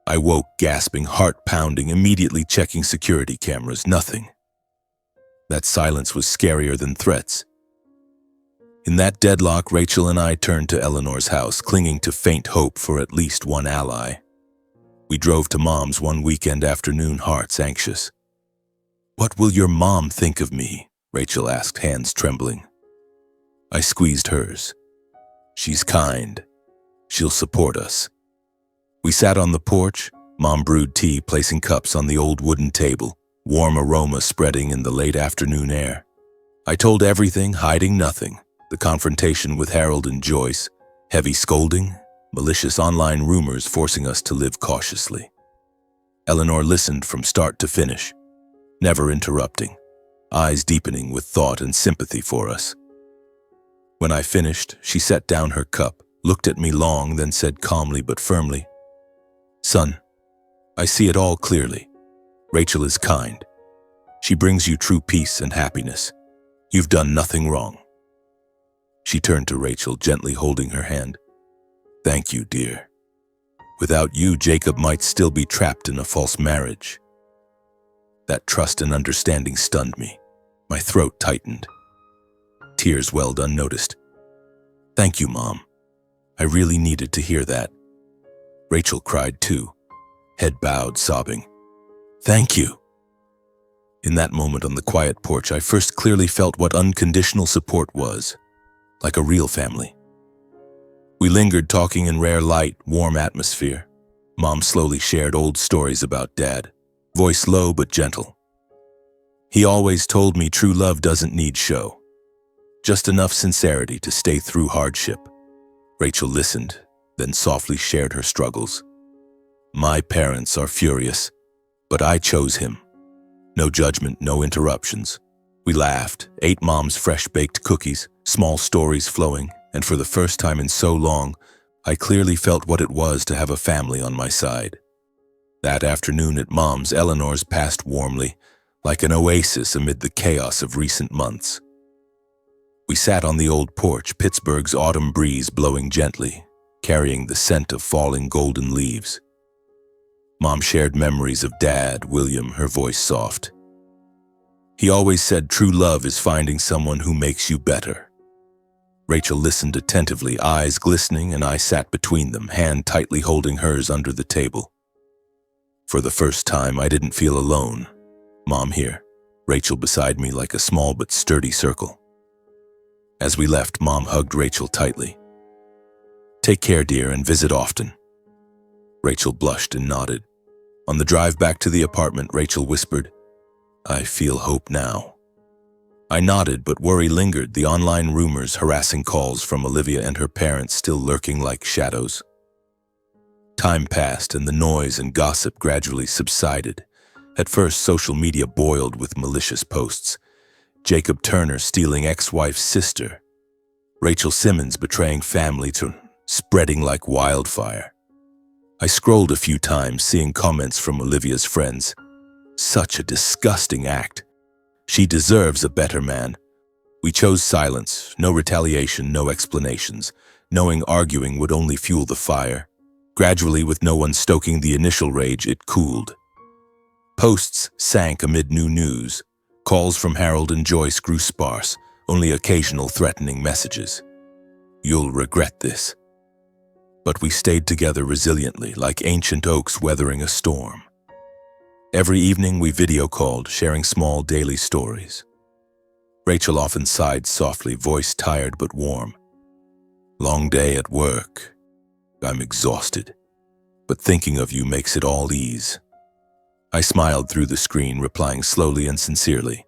I woke gasping, heart pounding, immediately checking security cameras, nothing. That silence was scarier than threats. In that deadlock, Rachel and I turned to Eleanor's house, clinging to faint hope for at least one ally. We drove to Mom's one weekend afternoon, hearts anxious. What will your mom think of me? Rachel asked, hands trembling. I squeezed hers. She's kind. She'll support us. We sat on the porch. Mom brewed tea, placing cups on the old wooden table, warm aroma spreading in the late afternoon air. I told everything, hiding nothing. The confrontation with Harold and Joyce, heavy scolding, malicious online rumors forcing us to live cautiously. Eleanor listened from start to finish, never interrupting, eyes deepening with thought and sympathy for us. When I finished, she set down her cup, looked at me long, then said calmly but firmly, Son, I see it all clearly. Rachel is kind. She brings you true peace and happiness. You've done nothing wrong. She turned to Rachel, gently holding her hand. Thank you, dear. Without you, Jacob might still be trapped in a false marriage. That trust and understanding stunned me. My throat tightened. Tears welled unnoticed. Thank you, Mom. I really needed to hear that. Rachel cried too, head bowed, sobbing. Thank you. In that moment on the quiet porch, I first clearly felt what unconditional support was, like a real family. We lingered, talking in rare light, warm atmosphere. Mom slowly shared old stories about Dad, voice low but gentle. He always told me true love doesn't need show, just enough sincerity to stay through hardship. Rachel listened, then softly shared her struggles. My parents are furious, but I chose him. No judgment, no interruptions. We laughed, ate Mom's fresh-baked cookies, small stories flowing, and for the first time in so long, I clearly felt what it was to have a family on my side. That afternoon at Mom's, Eleanor's passed warmly, like an oasis amid the chaos of recent months. We sat on the old porch, Pittsburgh's autumn breeze blowing gently, carrying the scent of falling golden leaves. Mom shared memories of Dad, William, her voice soft. He always said true love is finding someone who makes you better. Rachel listened attentively, eyes glistening, and I sat between them, hand tightly holding hers under the table. For the first time, I didn't feel alone. Mom here, Rachel beside me like a small but sturdy circle. As we left, Mom hugged Rachel tightly. "Take care, dear, and visit often." Rachel blushed and nodded. On the drive back to the apartment, Rachel whispered, "I feel hope now." I nodded, but worry lingered, the online rumors, harassing calls from Olivia and her parents still lurking like shadows. Time passed and the noise and gossip gradually subsided. At first, social media boiled with malicious posts. Jacob Turner stealing ex-wife's sister. Rachel Simmons betraying family to spreading like wildfire. I scrolled a few times, seeing comments from Olivia's friends. "Such a disgusting act. She deserves a better man." We chose silence, no retaliation, no explanations, knowing arguing would only fuel the fire. Gradually, with no one stoking the initial rage, it cooled. Posts sank amid new news. Calls from Harold and Joyce grew sparse, only occasional threatening messages. "You'll regret this." But we stayed together resiliently, like ancient oaks weathering a storm. Every evening we video called, sharing small daily stories. Rachel often sighed softly, voice tired but warm. "Long day at work. I'm exhausted, but thinking of you makes it all ease." I smiled through the screen, replying slowly and sincerely,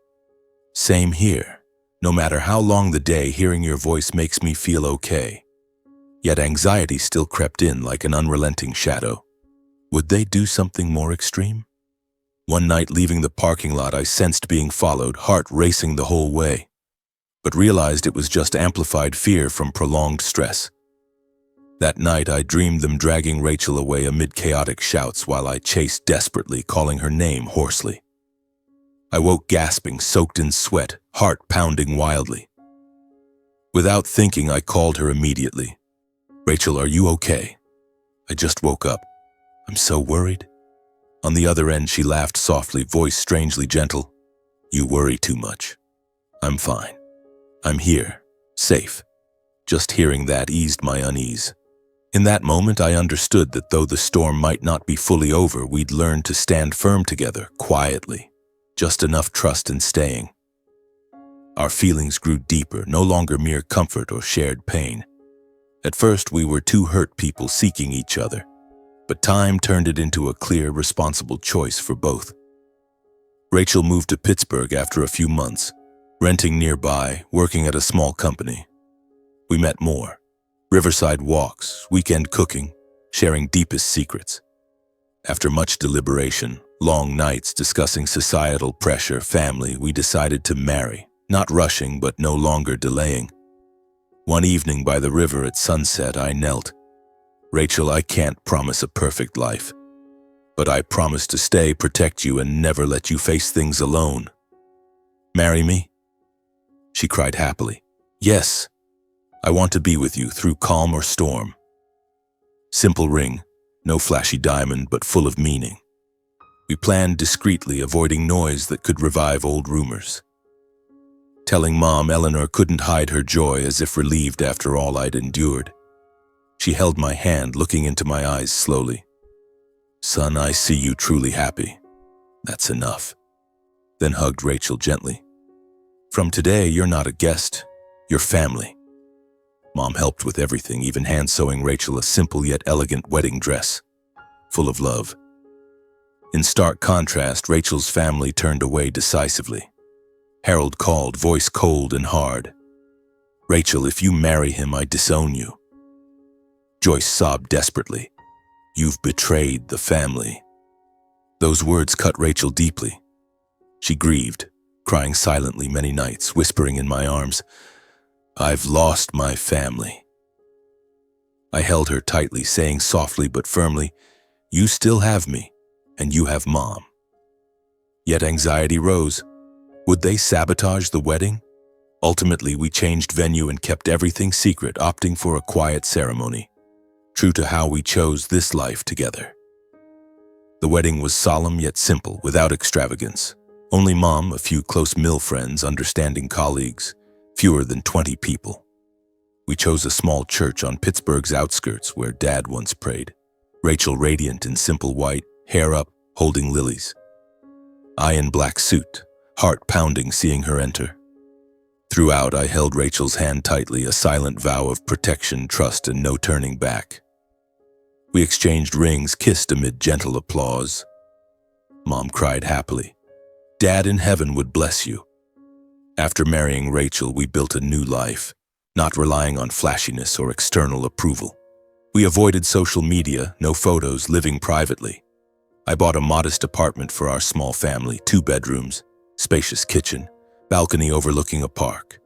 "Same here. No matter how long the day, hearing your voice makes me feel okay." Yet anxiety still crept in like an unrelenting shadow. Would they do something more extreme? One night, leaving the parking lot, I sensed being followed, heart racing the whole way, but realized it was just amplified fear from prolonged stress. That night, I dreamed them dragging Rachel away amid chaotic shouts while I chased desperately, calling her name hoarsely. I woke gasping, soaked in sweat, heart pounding wildly. Without thinking, I called her immediately. "Rachel, are you okay? I just woke up. I'm so worried." On the other end, she laughed softly, voice strangely gentle. "You worry too much. I'm fine. I'm here, safe." Just hearing that eased my unease. In that moment, I understood that though the storm might not be fully over, we'd learned to stand firm together, quietly, just enough trust in staying. Our feelings grew deeper, no longer mere comfort or shared pain. At first, we were two hurt people seeking each other, but time turned it into a clear, responsible choice for both. Rachel moved to Pittsburgh after a few months, renting nearby, working at a small company. We met more. Riverside walks, weekend cooking, sharing deepest secrets. After much deliberation, long nights discussing societal pressure, family, we decided to marry, not rushing but no longer delaying. One evening by the river at sunset, I knelt. "Rachel, I can't promise a perfect life, but I promise to stay, protect you, and never let you face things alone. Marry me?" She cried happily. "Yes, I want to be with you through calm or storm." Simple ring, no flashy diamond, but full of meaning. We planned discreetly, avoiding noise that could revive old rumors. Telling Mom, Eleanor couldn't hide her joy, as if relieved after all I'd endured. She held my hand, looking into my eyes slowly. "Son, I see you truly happy. That's enough." Then hugged Rachel gently. "From today, you're not a guest, you're family." Mom helped with everything, even hand-sewing Rachel a simple yet elegant wedding dress, full of love. In stark contrast, Rachel's family turned away decisively. Harold called, voice cold and hard. "Rachel, if you marry him, I disown you." Joyce sobbed desperately. "You've betrayed the family." Those words cut Rachel deeply. She grieved, crying silently many nights, whispering in my arms, "I've lost my family." I held her tightly, saying softly but firmly, "You still have me, and you have Mom." Yet anxiety rose. Would they sabotage the wedding? Ultimately, we changed venue and kept everything secret, opting for a quiet ceremony, true to how we chose this life together. The wedding was solemn yet simple, without extravagance. Only Mom, a few close mill friends, understanding colleagues, fewer than 20 people. We chose a small church on Pittsburgh's outskirts where Dad once prayed. Rachel radiant in simple white, hair up, holding lilies. I in black suit, heart pounding seeing her enter. Throughout, I held Rachel's hand tightly, a silent vow of protection, trust, and no turning back. We exchanged rings, kissed amid gentle applause. Mom cried happily. Dad in heaven would bless you. After marrying Rachel, we built a new life, not relying on flashiness or external approval. We avoided social media, no photos, living privately. I bought a modest apartment for our small family, 2 bedrooms, spacious kitchen, balcony overlooking a park.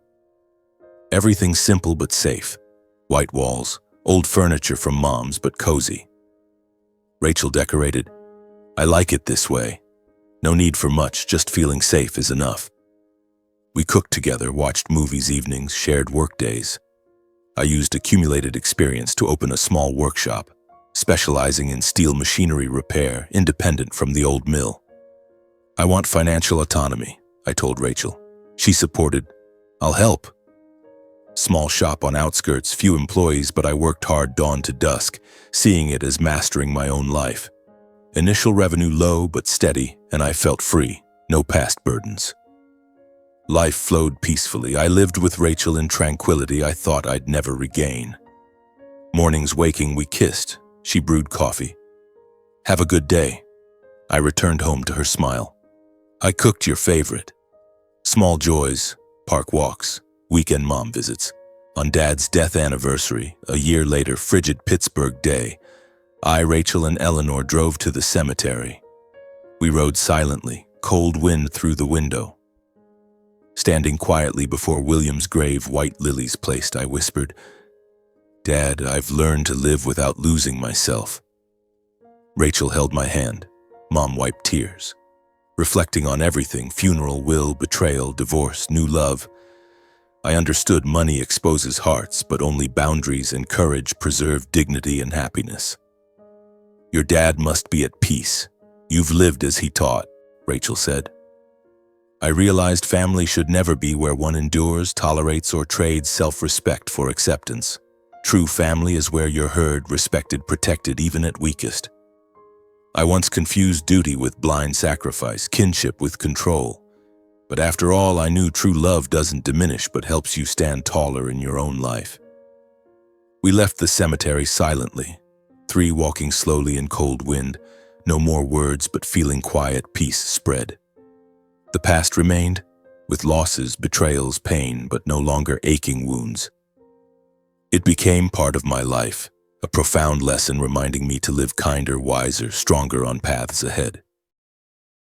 Everything simple but safe. White walls, old furniture from Mom's but cozy. Rachel decorated. I like it this way. No need for much, just feeling safe is enough. We cooked together, watched movies evenings, shared work days. I used accumulated experience to open a small workshop, specializing in steel machinery repair, independent from the old mill. I want financial autonomy, I told Rachel. She supported. I'll help. Small shop on outskirts, few employees, but I worked hard dawn to dusk, seeing it as mastering my own life. Initial revenue low but steady, and I felt free, no past burdens. Life flowed peacefully. I lived with Rachel in tranquility I thought I'd never regain. Mornings waking, we kissed. She brewed coffee. Have a good day. I returned home to her smile. I cooked your favorite. Small joys, park walks, weekend mom visits. On Dad's death anniversary, a year later, frigid Pittsburgh day, I, Rachel, and Eleanor drove to the cemetery. We rode silently, cold wind through the window. Standing quietly before William's grave, white lilies placed, I whispered, Dad, I've learned to live without losing myself. Rachel held my hand. Mom wiped tears. Reflecting on everything, funeral, will, betrayal, divorce, new love, I understood money exposes hearts, but only boundaries and courage preserve dignity and happiness. Your dad must be at peace. You've lived as he taught, Rachel said. I realized family should never be where one endures, tolerates, or trades self-respect for acceptance. True family is where you're heard, respected, protected, even at weakest. I once confused duty with blind sacrifice, kinship with control. But after all, I knew true love doesn't diminish but helps you stand taller in your own life. We left the cemetery silently, 3 walking slowly in cold wind, no more words but feeling quiet, peace spread. The past remained, with losses, betrayals, pain, but no longer aching wounds. It became part of my life, a profound lesson reminding me to live kinder, wiser, stronger on paths ahead.